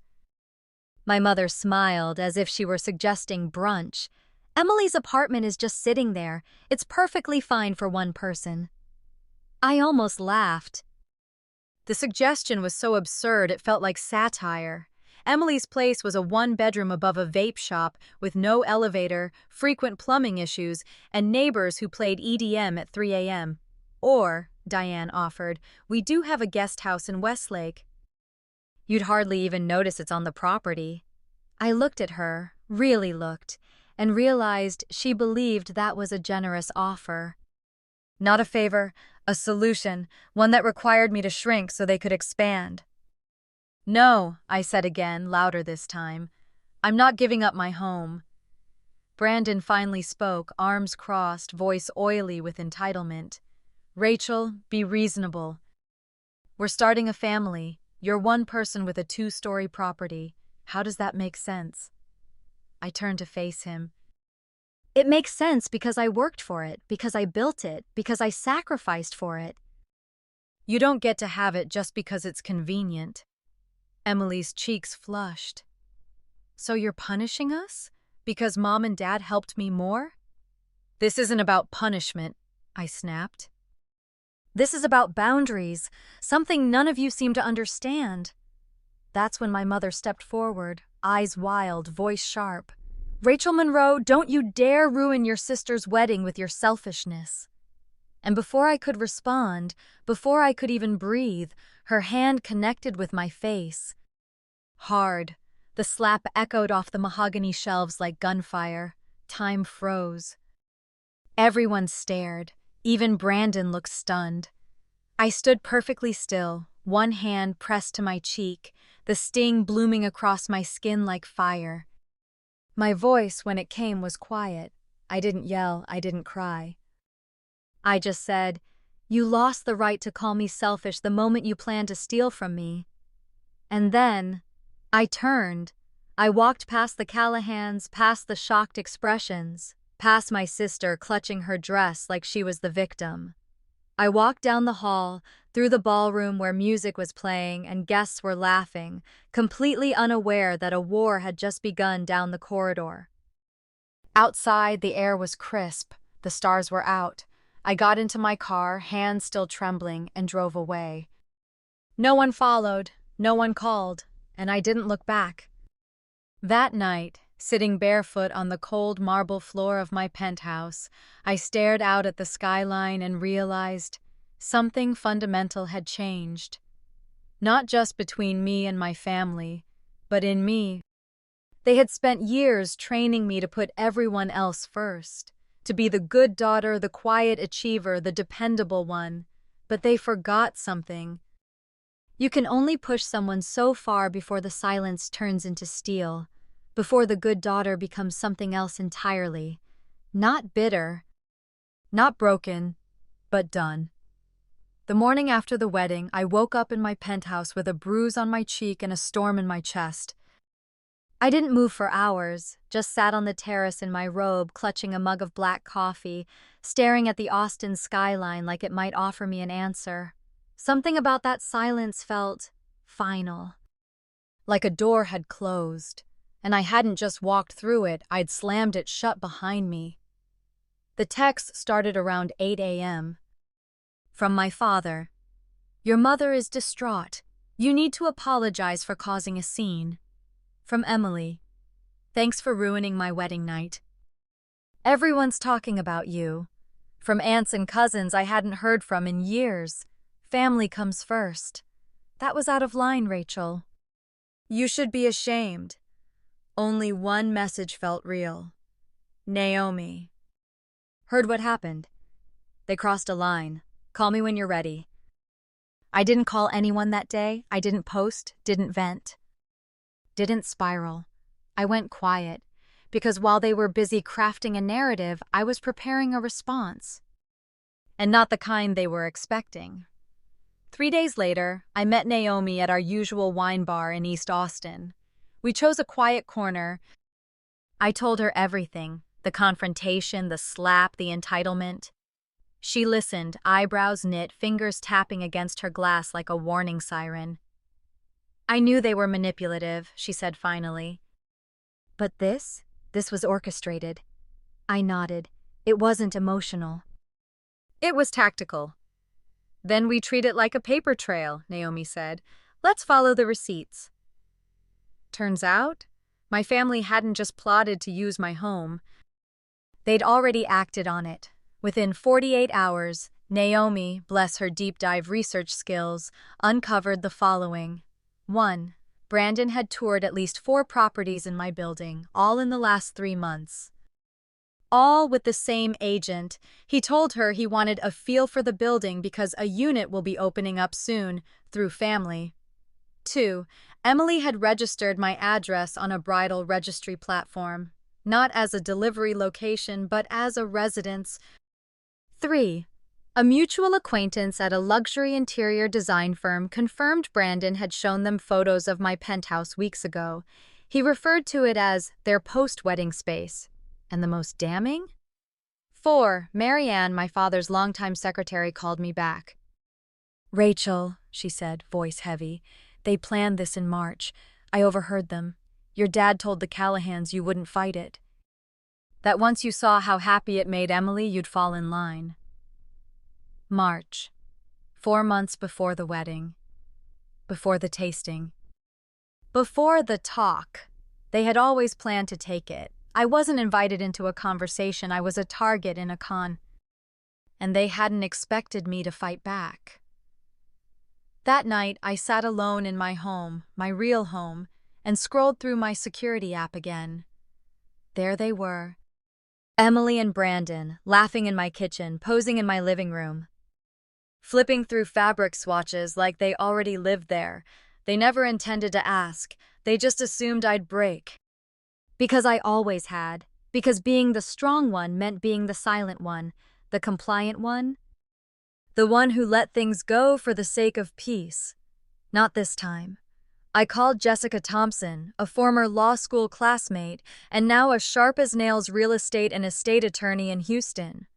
My mother smiled as if she were suggesting brunch. "Emily's apartment is just sitting there. It's perfectly fine for one person." I almost laughed. The suggestion was so absurd it felt like satire. Emily's place was a 1-bedroom above a vape shop with no elevator, frequent plumbing issues, and neighbors who played EDM at 3 a.m. "Or," Diane offered, "we do have a guest house in Westlake. You'd hardly even notice it's on the property." I looked at her, really looked, and realized she believed that was a generous offer. Not a favor, a solution, one that required me to shrink so they could expand. "No," I said again, louder this time. "I'm not giving up my home." Brandon finally spoke, arms crossed, voice oily with entitlement. "Rachel, be reasonable. We're starting a family. You're one person with a 2-story property. How does that make sense?" I turned to face him. "It makes sense because I worked for it, because I built it, because I sacrificed for it." "You don't get to have it just because it's convenient." Emily's cheeks flushed. "So you're punishing us? Because Mom and Dad helped me more?" "This isn't about punishment," I snapped. "This is about boundaries, something none of you seem to understand." That's when my mother stepped forward, eyes wild, voice sharp. "Rachel Monroe, don't you dare ruin your sister's wedding with your selfishness." And before I could respond, before I could even breathe, her hand connected with my face. Hard. The slap echoed off the mahogany shelves like gunfire. Time froze. Everyone stared. Even Brandon looked stunned. I stood perfectly still, one hand pressed to my cheek, the sting blooming across my skin like fire. My voice, when it came, was quiet. I didn't yell, I didn't cry. I just said, "You lost the right to call me selfish the moment you planned to steal from me." And then, I turned. I walked past the Callahans, past the shocked expressions, past my sister clutching her dress like she was the victim. I walked down the hall, through the ballroom where music was playing and guests were laughing, completely unaware that a war had just begun down the corridor. Outside, the air was crisp, the stars were out. I got into my car, hands still trembling, and drove away. No one followed, no one called, and I didn't look back. That night, sitting barefoot on the cold marble floor of my penthouse, I stared out at the skyline and realized something fundamental had changed. Not just between me and my family, but in me. They had spent years training me to put everyone else first, to be the good daughter, the quiet achiever, the dependable one. But they forgot something. You can only push someone so far before the silence turns into steel, before the good daughter becomes something else entirely. Not bitter, not broken, but done. The morning after the wedding, I woke up in my penthouse with a bruise on my cheek and a storm in my chest. I didn't move for hours, just sat on the terrace in my robe, clutching a mug of black coffee, staring at the Austin skyline like it might offer me an answer. Something about that silence felt final. Like a door had closed, and I hadn't just walked through it, I'd slammed it shut behind me. The text started around 8 a.m. From my father. "Your mother is distraught. You need to apologize for causing a scene." From Emily. "Thanks for ruining my wedding night. Everyone's talking about you." From aunts and cousins I hadn't heard from in years. "Family comes first." That was out of line, Rachel. "You should be ashamed." Only one message felt real. Naomi. "Heard what happened. They crossed a line. Call me when you're ready." I didn't call anyone that day. I didn't post, didn't vent, didn't spiral. I went quiet, because while they were busy crafting a narrative, I was preparing a response. And not the kind they were expecting. 3 days later, I met Naomi at our usual wine bar in East Austin. We chose a quiet corner. I told her everything, the confrontation, the slap, the entitlement. She listened, eyebrows knit, fingers tapping against her glass like a warning siren. "I knew they were manipulative," she said finally. "But this was orchestrated." I nodded. "It wasn't emotional." "It was tactical." "Then we treat it like a paper trail," Naomi said. "Let's follow the receipts." Turns out, my family hadn't just plotted to use my home. They'd already acted on it. Within 48 hours, Naomi, bless her deep dive research skills, uncovered the following. 1. Brandon had toured at least 4 properties in my building, all in the last 3 months. All with the same agent. He told her he wanted a feel for the building because a unit will be opening up soon, through family. 2. Emily had registered my address on a bridal registry platform, not as a delivery location but as a residence. 3. A mutual acquaintance at a luxury interior design firm confirmed Brandon had shown them photos of my penthouse weeks ago. He referred to it as their post-wedding space. And the most damning? 4. Marianne, my father's longtime secretary, called me back. "Rachel," she said, voice heavy, "they planned this in March. I overheard them. Your dad told the Callahans you wouldn't fight it. That once you saw how happy it made Emily, you'd fall in line." March. 4 months before the wedding. Before the tasting. Before the talk. They had always planned to take it. I wasn't invited into a conversation, I was a target in a con. And they hadn't expected me to fight back. That night, I sat alone in my home, my real home, and scrolled through my security app again. There they were. Emily and Brandon, laughing in my kitchen, posing in my living room. flipping through fabric swatches like they already lived there. They never intended to ask. They just assumed I'd break. Because I always had. Because being the strong one meant being the silent one, the compliant one, the one who let things go for the sake of peace. Not this time. I called Jessica Thompson, a former law school classmate, and now a sharp-as-nails real estate and estate attorney in Houston.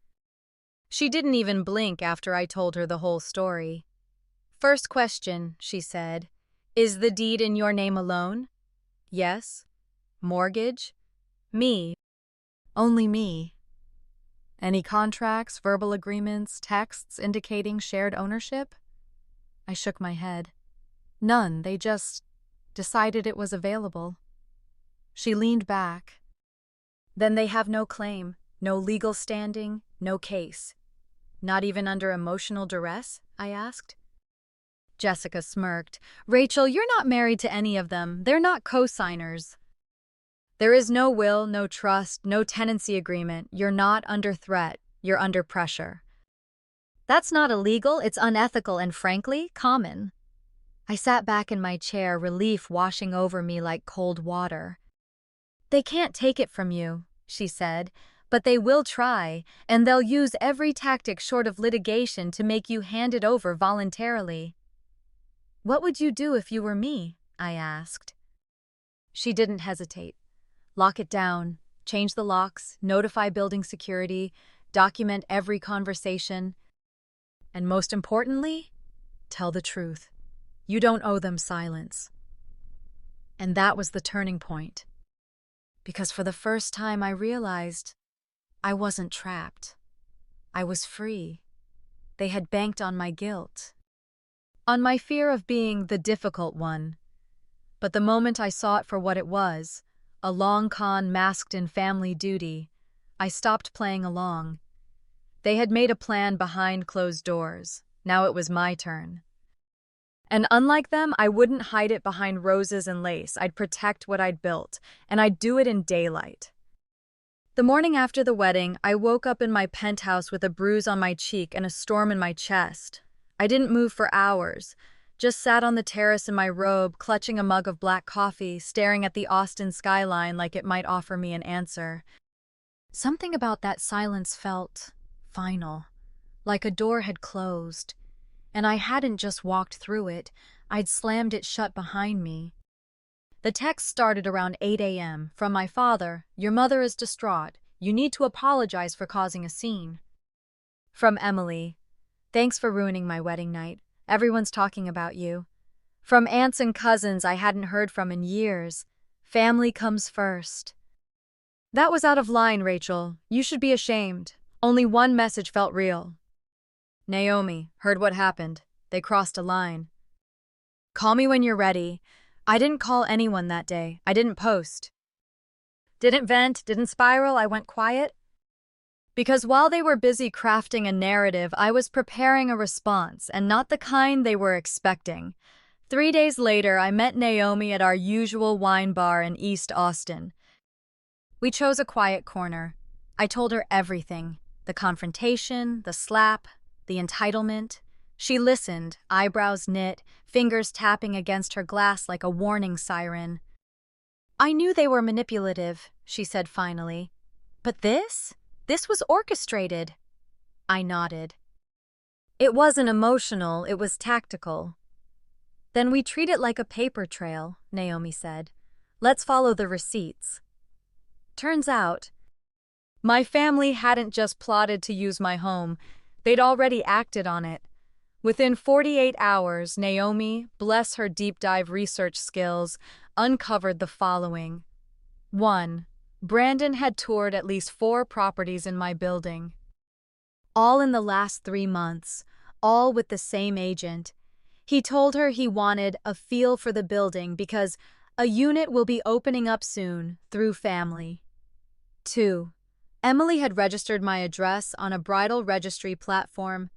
She didn't even blink after I told her the whole story. "First question," she said, "is the deed in your name alone?" "Yes." "Mortgage?" "Me. Only me." "Any contracts, verbal agreements, texts indicating shared ownership?" I shook my head. "None, they just decided it was available." She leaned back. "Then they have no claim, no legal standing, no case. Not even under emotional duress?" I asked. Jessica smirked. "Rachel, you're not married to any of them. They're not co-signers. There is no will, no trust, no tenancy agreement. You're not under threat. You're under pressure." "That's not illegal, it's unethical and, frankly, common." I sat back in my chair, relief washing over me like cold water. "They can't take it from you," she said, "but they will try, and they'll use every tactic short of litigation to make you hand it over voluntarily." "What would you do if you were me?" I asked. She didn't hesitate. "Lock it down, change the locks, notify building security, document every conversation, and most importantly, tell the truth. You don't owe them silence." And that was the turning point. Because for the first time I realized I wasn't trapped. I was free. They had banked on my guilt, on my fear of being the difficult one. But the moment I saw it for what it was, a long con masked in family duty, I stopped playing along. They had made a plan behind closed doors. Now it was my turn. And unlike them, I wouldn't hide it behind roses and lace. I'd protect what I'd built, and I'd do it in daylight. The morning after the wedding, I woke up in my penthouse with a bruise on my cheek and a storm in my chest. I didn't move for hours, just sat on the terrace in my robe, clutching a mug of black coffee, staring at the Austin skyline like it might offer me an answer. Something about that silence felt final, like a door had closed, and I hadn't just walked through it, I'd slammed it shut behind me. The text started around 8 a.m. from my father. "Your mother is distraught. You need to apologize for causing a scene." From Emily, "Thanks for ruining my wedding night. Everyone's talking about you." From aunts and cousins I hadn't heard from in years. "Family comes first." "That was out of line, Rachel. You should be ashamed." Only one message felt real. "Naomi, heard what happened. They crossed a line. Call me when you're ready." I didn't call anyone that day. I didn't post. Didn't vent, didn't spiral. I went quiet. Because while they were busy crafting a narrative, I was preparing a response, and not the kind they were expecting. 3 days later, I met Naomi at our usual wine bar in East Austin. We chose a quiet corner. I told her everything. The confrontation, the slap, the entitlement. She listened, eyebrows knit, fingers tapping against her glass like a warning siren. "I knew they were manipulative," she said finally. "But this? This was orchestrated." I nodded. "It wasn't emotional, it was tactical." "Then we treat it like a paper trail," Naomi said. "Let's follow the receipts." Turns out, my family hadn't just plotted to use my home, they'd already acted on it. Within 48 hours, Naomi, bless her deep dive research skills, uncovered the following. 1. Brandon had toured at least 4 properties in my building. All in the last 3 months, all with the same agent. He told her he wanted a feel for the building because a unit will be opening up soon through family. 2. Emily had registered my address on a bridal registry platform,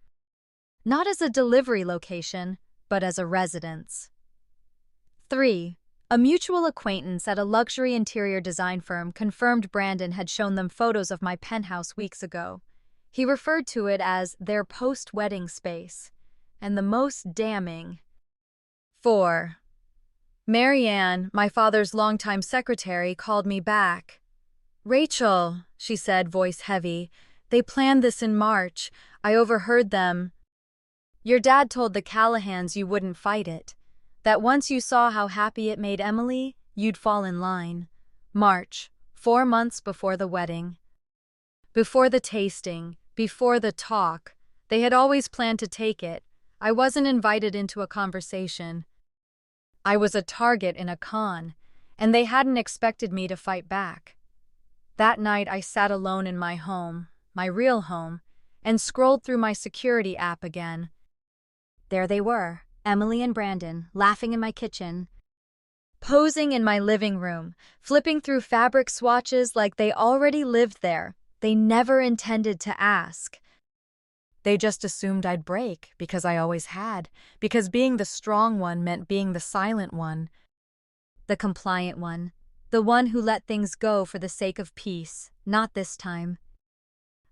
not as a delivery location, but as a residence. 3. A mutual acquaintance at a luxury interior design firm confirmed Brandon had shown them photos of my penthouse weeks ago. He referred to it as their post-wedding space. and the most damning. 4. Marianne, my father's longtime secretary, called me back. "Rachel," she said, voice heavy, "they planned this in March. I overheard them. Your dad told the Callahans you wouldn't fight it. That once you saw how happy it made Emily, you'd fall in line. March, 4 months before the wedding. Before the tasting, before the talk, they had always planned to take it. I wasn't invited into a conversation. I was a target in a con, and they hadn't expected me to fight back. That night I sat alone in my home, my real home, and scrolled through my security app again. There they were, Emily and Brandon, laughing in my kitchen, posing in my living room, flipping through fabric swatches like they already lived there. They never intended to ask. They just assumed I'd break, because I always had, because being the strong one meant being the silent one, the compliant one, the one who let things go for the sake of peace. Not this time.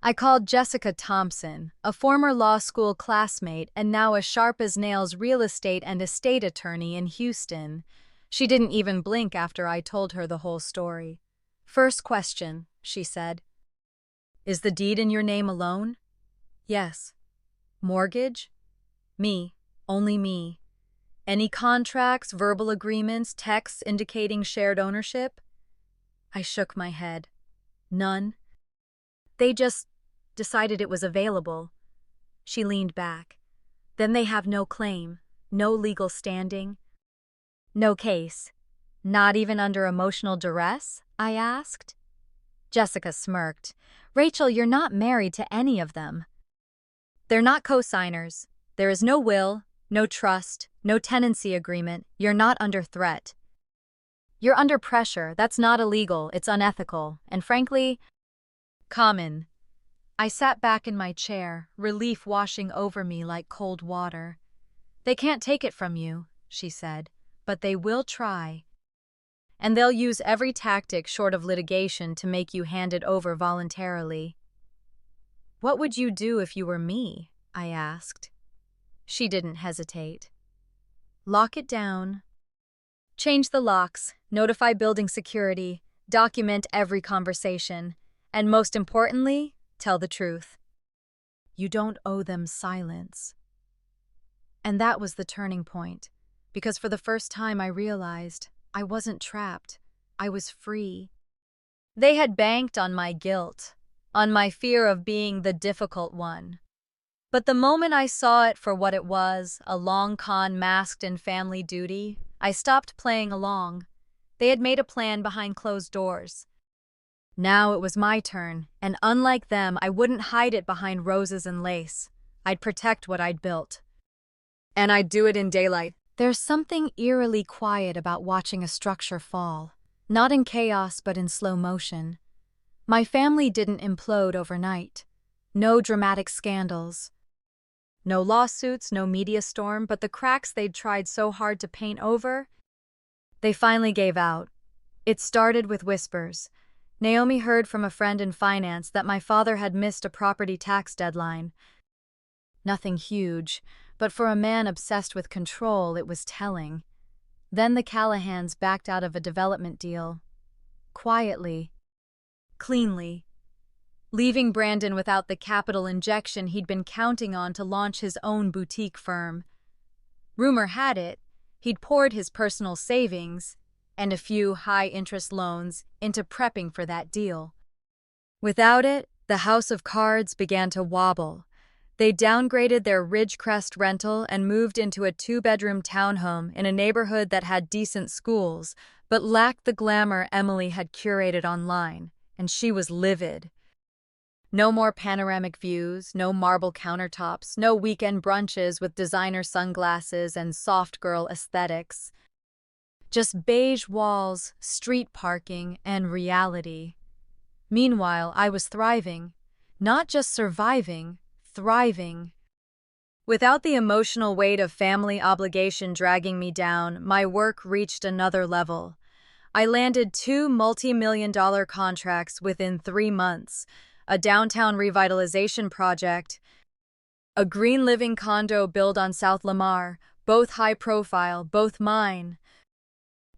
I called Jessica Thompson, a former law school classmate and now a sharp-as-nails real estate and estate attorney in Houston. She didn't even blink after I told her the whole story. "First question," she said. "Is the deed in your name alone?" "Yes." "Mortgage?" "Me. Only me." "Any contracts, verbal agreements, texts indicating shared ownership?" I shook my head. "None. They just decided it was available." She leaned back. "Then they have no claim, no legal standing?" "No case." "Not even under emotional duress?" I asked. Jessica smirked. "Rachel, you're not married to any of them. They're not co-signers. There is no will, no trust, no tenancy agreement. You're not under threat. You're under pressure. That's not illegal, it's unethical, and frankly, common." I sat back in my chair, relief washing over me like cold water. "They can't take it from you," she said, "but they will try. And they'll use every tactic short of litigation to make you hand it over voluntarily." "What would you do if you were me?" I asked. She didn't hesitate. "Lock it down. Change the locks, notify building security, document every conversation, and most importantly, tell the truth. You don't owe them silence." And that was the turning point, because for the first time I realized I wasn't trapped. I was free. They had banked on my guilt, on my fear of being the difficult one. But the moment I saw it for what it was, a long con masked in family duty, I stopped playing along. They had made a plan behind closed doors. Now it was my turn, and unlike them, I wouldn't hide it behind roses and lace. I'd protect what I'd built. And I'd do it in daylight. There's something eerily quiet about watching a structure fall, not in chaos but in slow motion. My family didn't implode overnight. No dramatic scandals. No lawsuits, no media storm, but the cracks they'd tried so hard to paint over, they finally gave out. It started with whispers. Naomi heard from a friend in finance that my father had missed a property tax deadline. Nothing huge, but for a man obsessed with control, it was telling. Then the Callahans backed out of a development deal. Quietly. Cleanly. Leaving Brandon without the capital injection he'd been counting on to launch his own boutique firm. Rumor had it, he'd poured his personal savings and a few high-interest loans into prepping for that deal. Without it, the house of cards began to wobble. They downgraded their Ridgecrest rental and moved into a 2-bedroom townhome in a neighborhood that had decent schools, but lacked the glamour Emily had curated online, and she was livid. No more panoramic views, no marble countertops, no weekend brunches with designer sunglasses and soft girl aesthetics. Just beige walls, street parking, and reality. Meanwhile, I was thriving. Not just surviving, thriving. Without the emotional weight of family obligation dragging me down, my work reached another level. I landed 2 multi-million-dollar contracts within 3 months, a downtown revitalization project, A green living condo built on South Lamar, both high profile, both mine.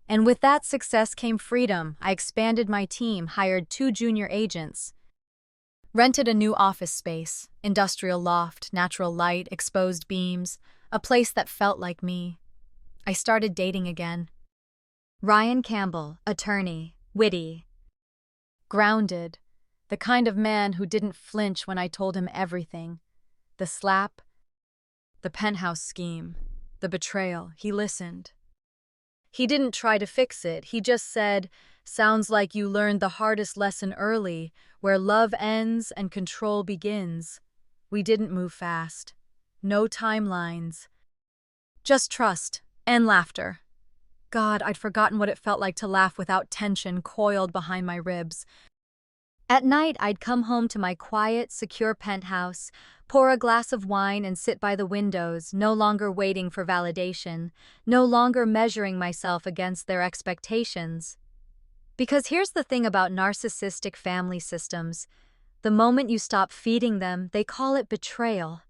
And with that success came freedom. I expanded my team, hired 2 junior agents, rented a new office space, industrial loft, natural light, exposed beams, a place that felt like me. I started dating again. Ryan Campbell, attorney, witty, grounded, the kind of man who didn't flinch when I told him everything. The slap, the penthouse scheme, the betrayal. He listened. He didn't try to fix it. He just said, "Sounds like you learned the hardest lesson early, where love ends and control begins." We didn't move fast. No timelines. Just trust and laughter. God, I'd forgotten what it felt like to laugh without tension coiled behind my ribs. At night, I'd come home to my quiet, secure penthouse, pour a glass of wine and sit by the windows, no longer waiting for validation, no longer measuring myself against their expectations. Because here's the thing about narcissistic family systems. The moment you stop feeding them, they call it betrayal.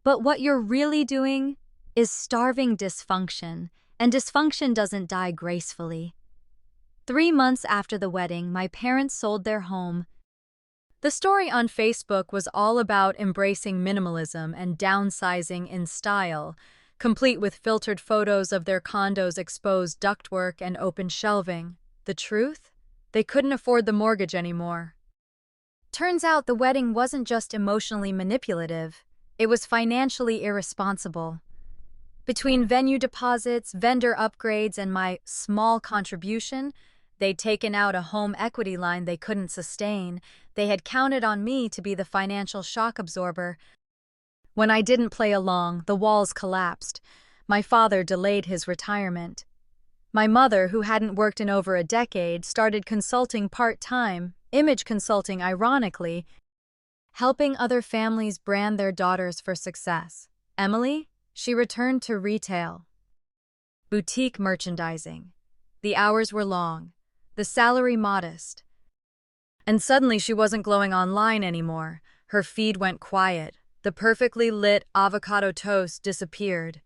But what you're really doing is starving dysfunction, and dysfunction doesn't die gracefully. 3 months after the wedding, my parents sold their home. The story on Facebook was all about embracing minimalism and downsizing in style, complete with filtered photos of their condo's exposed ductwork and open shelving. The truth? They couldn't afford the mortgage anymore. Turns out the wedding wasn't just emotionally manipulative, it was financially irresponsible. Between venue deposits, vendor upgrades, and my small contribution, they'd taken out a home equity line they couldn't sustain. They had counted on me to be the financial shock absorber. When I didn't play along, the walls collapsed. My father delayed his retirement. My mother, who hadn't worked in over a decade, started consulting part-time, image consulting ironically, helping other families brand their daughters for success. Emily? She returned to retail. Boutique merchandising. The hours were long, the salary modest. And suddenly she wasn't glowing online anymore. Her feed went quiet. The perfectly lit avocado toast disappeared.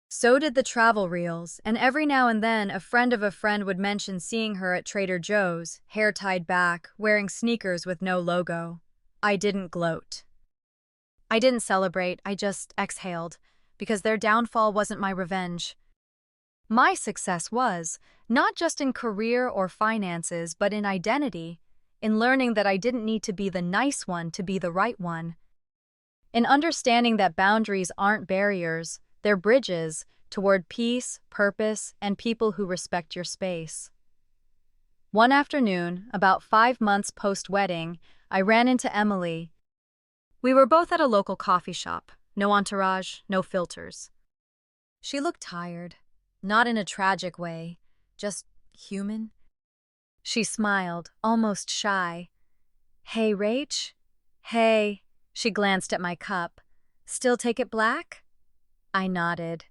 So did the travel reels, and every now and then a friend of a friend would mention seeing her at Trader Joe's, hair tied back, wearing sneakers with no logo. I didn't gloat. I didn't celebrate, I just exhaled, because their downfall wasn't my revenge. My success was, not just in career or finances, but in identity, in learning that I didn't need to be the nice one to be the right one, in understanding that boundaries aren't barriers, they're bridges toward peace, purpose, and people who respect your space. One afternoon, about 5 months post-wedding, I ran into Emily. We were both at a local coffee shop. No entourage, no filters. She looked tired, not in a tragic way, just human. She smiled, almost shy. "Hey, Rach?" "Hey." She glanced at my cup. "Still take it black?" I nodded.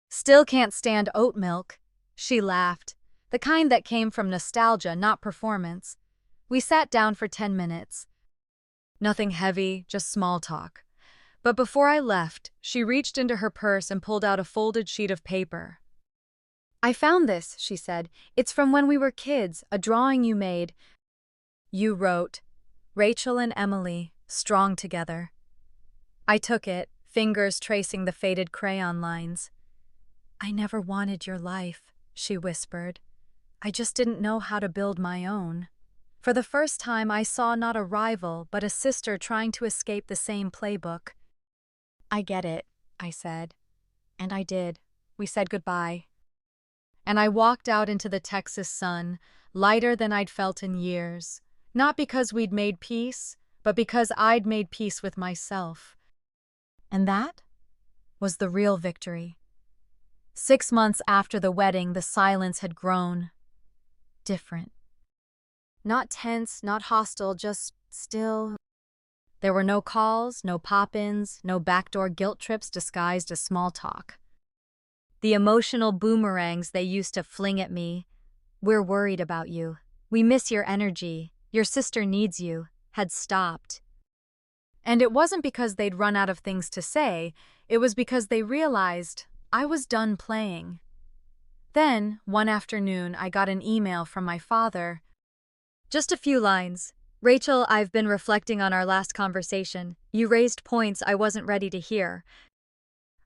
"Still can't stand oat milk." She laughed, the kind that came from nostalgia, not performance. We sat down for 10 minutes. Nothing heavy, just small talk. But before I left, she reached into her purse and pulled out a folded sheet of paper. "I found this," she said. "It's from when we were kids, a drawing you made. You wrote, 'Rachel and Emily, strong together.'" I took it, fingers tracing the faded crayon lines. "I never wanted your life," she whispered. "I just didn't know how to build my own." For the first time, I saw not a rival, but a sister trying to escape the same playbook. "I get it," I said. And I did. We said goodbye. And I walked out into the Texas sun, lighter than I'd felt in years. Not because we'd made peace, but because I'd made peace with myself. And that was the real victory. 6 months after the wedding, the silence had grown different. Not tense, not hostile, just still. There were no calls, no pop-ins, no backdoor guilt trips disguised as small talk. The emotional boomerangs they used to fling at me, "We're worried about you. We miss your energy. Your sister needs you," had stopped. And it wasn't because they'd run out of things to say, it was because they realized I was done playing. Then, one afternoon, I got an email from my father. Just a few lines. "Rachel, I've been reflecting on our last conversation. You raised points I wasn't ready to hear.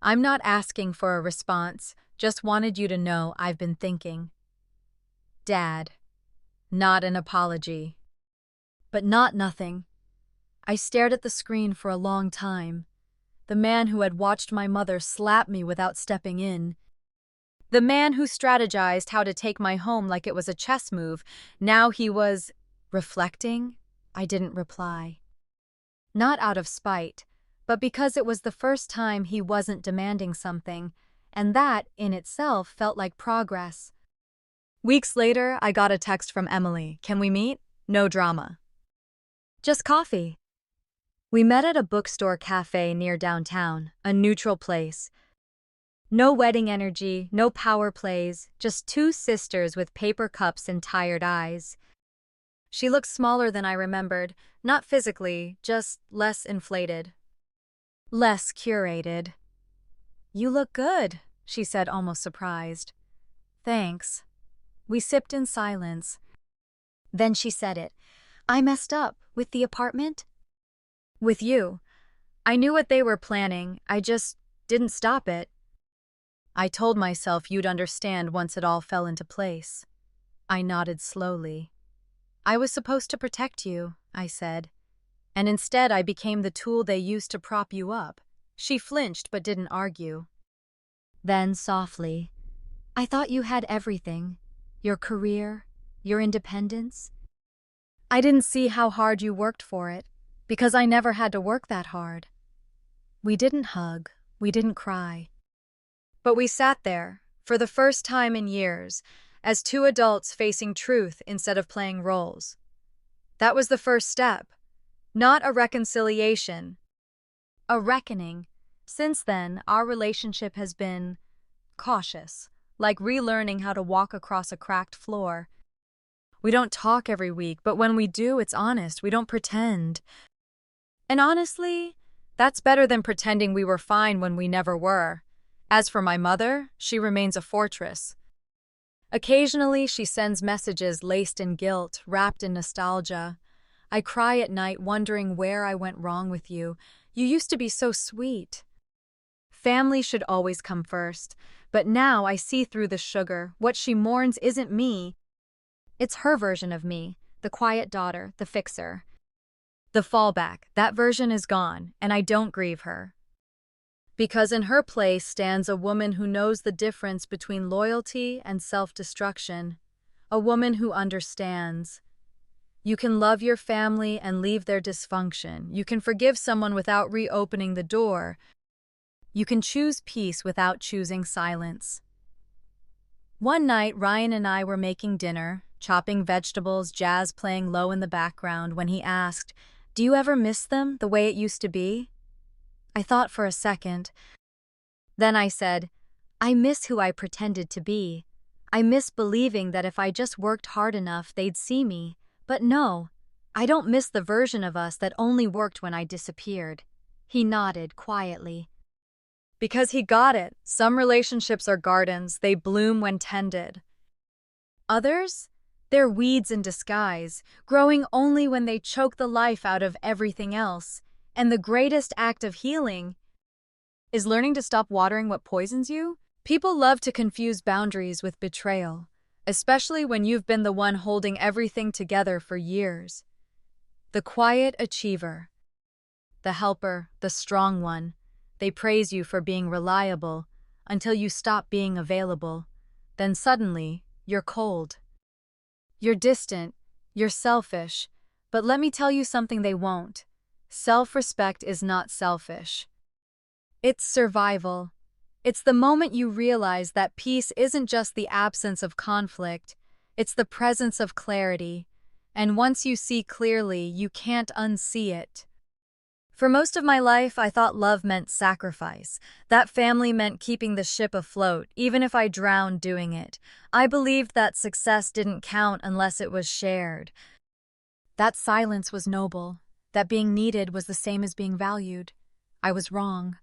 I'm not asking for a response, just wanted you to know I've been thinking." Dad. Not an apology. But not nothing. I stared at the screen for a long time. The man who had watched my mother slap me without stepping in. The man who strategized how to take my home like it was a chess move, now he was reflecting. I didn't reply. Not out of spite, but because it was the first time he wasn't demanding something, and that, in itself, felt like progress. Weeks later, I got a text from Emily. "Can we meet?" No drama. Just coffee. We met at a bookstore cafe near downtown, a neutral place. No wedding energy, no power plays, just two sisters with paper cups and tired eyes. She looked smaller than I remembered, not physically, just less inflated. Less curated. "You look good," she said, almost surprised. "Thanks." We sipped in silence. Then she said it. "I messed up with the apartment?" "With you. I knew what they were planning, I just didn't stop it." I told myself you'd understand once it all fell into place. I nodded slowly. "I was supposed to protect you," I said. "And instead I became the tool they used to prop you up." She flinched but didn't argue. Then, softly, "I thought you had everything. Your career, your independence. I didn't see how hard you worked for it, because I never had to work that hard." We didn't hug, we didn't cry. But we sat there, for the first time in years, as two adults facing truth instead of playing roles. That was the first step. Not a reconciliation. A reckoning. Since then, our relationship has been cautious, like relearning how to walk across a cracked floor. We don't talk every week, but when we do, it's honest. We don't pretend. And honestly, that's better than pretending we were fine when we never were. As for my mother, she remains a fortress. Occasionally, she sends messages laced in guilt, wrapped in nostalgia. "I cry at night wondering where I went wrong with you. You used to be so sweet." Family should always come first, but now I see through the sugar. What she mourns isn't me. It's her version of me, the quiet daughter, the fixer. The fallback, that version is gone, and I don't grieve her. Because in her place stands a woman who knows the difference between loyalty and self-destruction. A woman who understands. You can love your family and leave their dysfunction. You can forgive someone without reopening the door. You can choose peace without choosing silence. One night, Ryan and I were making dinner, chopping vegetables, jazz playing low in the background, when he asked, "Do you ever miss them the way it used to be?" I thought for a second. Then I said, "I miss who I pretended to be. I miss believing that if I just worked hard enough, they'd see me. But no, I don't miss the version of us that only worked when I disappeared." He nodded quietly. Because he got it. Some relationships are gardens, they bloom when tended. Others? They're weeds in disguise, growing only when they choke the life out of everything else. And the greatest act of healing is learning to stop watering what poisons you. People love to confuse boundaries with betrayal, especially when you've been the one holding everything together for years. The quiet achiever, the helper, the strong one. They praise you for being reliable until you stop being available. Then suddenly, you're cold. You're distant, you're selfish, but let me tell you something they won't. Self-respect is not selfish. It's survival. It's the moment you realize that peace isn't just the absence of conflict, it's the presence of clarity. And once you see clearly, you can't unsee it. For most of my life, I thought love meant sacrifice. That family meant keeping the ship afloat, even if I drowned doing it. I believed that success didn't count unless it was shared. That silence was noble. that being needed was the same as being valued. I was wrong.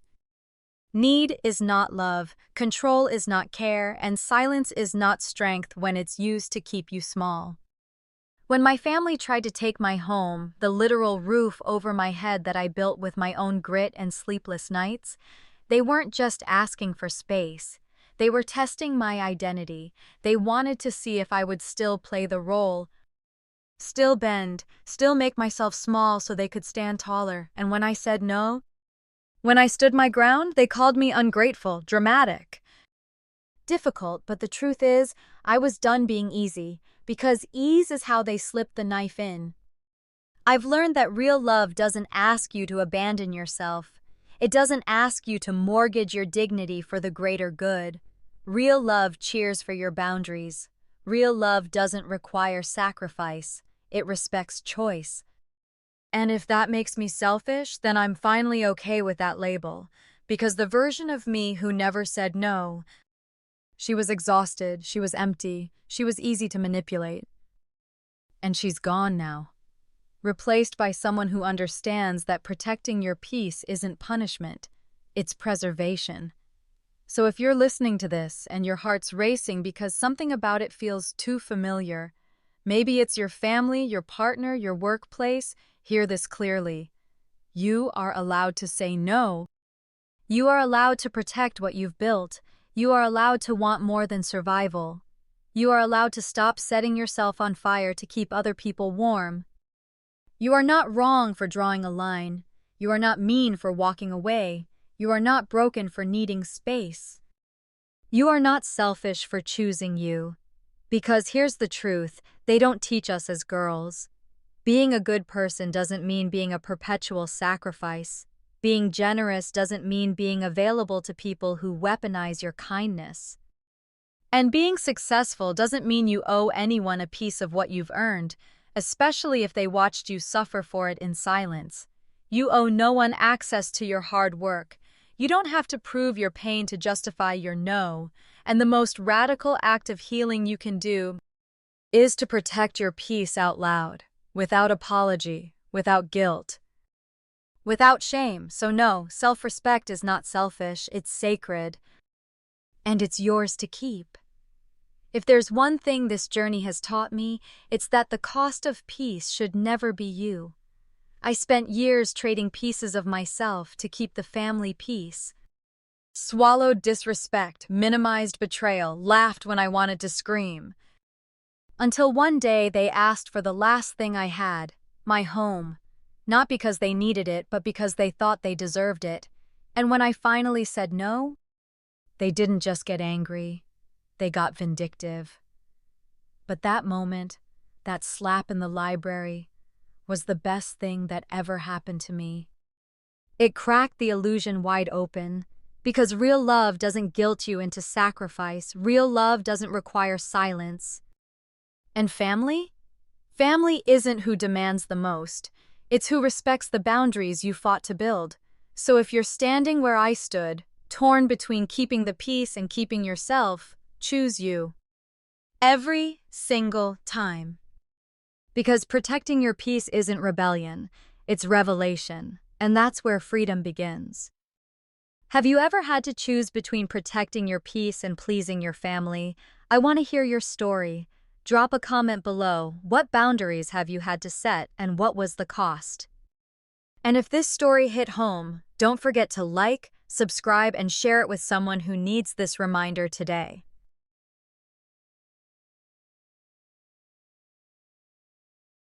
Need is not love, control is not care, and silence is not strength when it's used to keep you small. When my family tried to take my home, the literal roof over my head that I built with my own grit and sleepless nights, they weren't just asking for space. They were testing my identity. They wanted to see if I would still play the role, still bend, still make myself small so they could stand taller. And when I said no, when I stood my ground, they called me ungrateful, dramatic. Difficult, but the truth is, I was done being easy, because ease is how they slip the knife in. I've learned that real love doesn't ask you to abandon yourself. It doesn't ask you to mortgage your dignity for the greater good. Real love cheers for your boundaries. Real love doesn't require sacrifice. It respects choice. And if that makes me selfish, then I'm finally okay with that label, because the version of me who never said no, she was exhausted, she was empty, she was easy to manipulate. And she's gone now, replaced by someone who understands that protecting your peace isn't punishment, it's preservation. So if you're listening to this and your heart's racing because something about it feels too familiar, maybe it's your family, your partner, your workplace, hear this clearly. You are allowed to say no. You are allowed to protect what you've built. You are allowed to want more than survival. You are allowed to stop setting yourself on fire to keep other people warm. You are not wrong for drawing a line. You are not mean for walking away. You are not broken for needing space. You are not selfish for choosing you. Because here's the truth, they don't teach us as girls. Being a good person doesn't mean being a perpetual sacrifice. Being generous doesn't mean being available to people who weaponize your kindness. And being successful doesn't mean you owe anyone a piece of what you've earned, especially if they watched you suffer for it in silence. You owe no one access to your hard work. You don't have to prove your pain to justify your no, and the most radical act of healing you can do is to protect your peace out loud, without apology, without guilt, without shame. So no, self-respect is not selfish, it's sacred, and it's yours to keep. If there's one thing this journey has taught me, it's that the cost of peace should never be you. I spent years trading pieces of myself to keep the family peace. Swallowed disrespect, minimized betrayal, laughed when I wanted to scream. Until one day they asked for the last thing I had, my home. Not because they needed it, but because they thought they deserved it. And when I finally said no, they didn't just get angry, they got vindictive. But that moment, that slap in the library, was the best thing that ever happened to me. It cracked the illusion wide open, because real love doesn't guilt you into sacrifice. Real love doesn't require silence. And family? Family isn't who demands the most. It's who respects the boundaries you fought to build. So if you're standing where I stood, torn between keeping the peace and keeping yourself, choose you. Every single time. Because protecting your peace isn't rebellion, it's revelation, and that's where freedom begins. Have you ever had to choose between protecting your peace and pleasing your family? I want to hear your story. Drop a comment below. What boundaries have you had to set, and what was the cost? And if this story hit home, don't forget to like, subscribe, and share it with someone who needs this reminder today.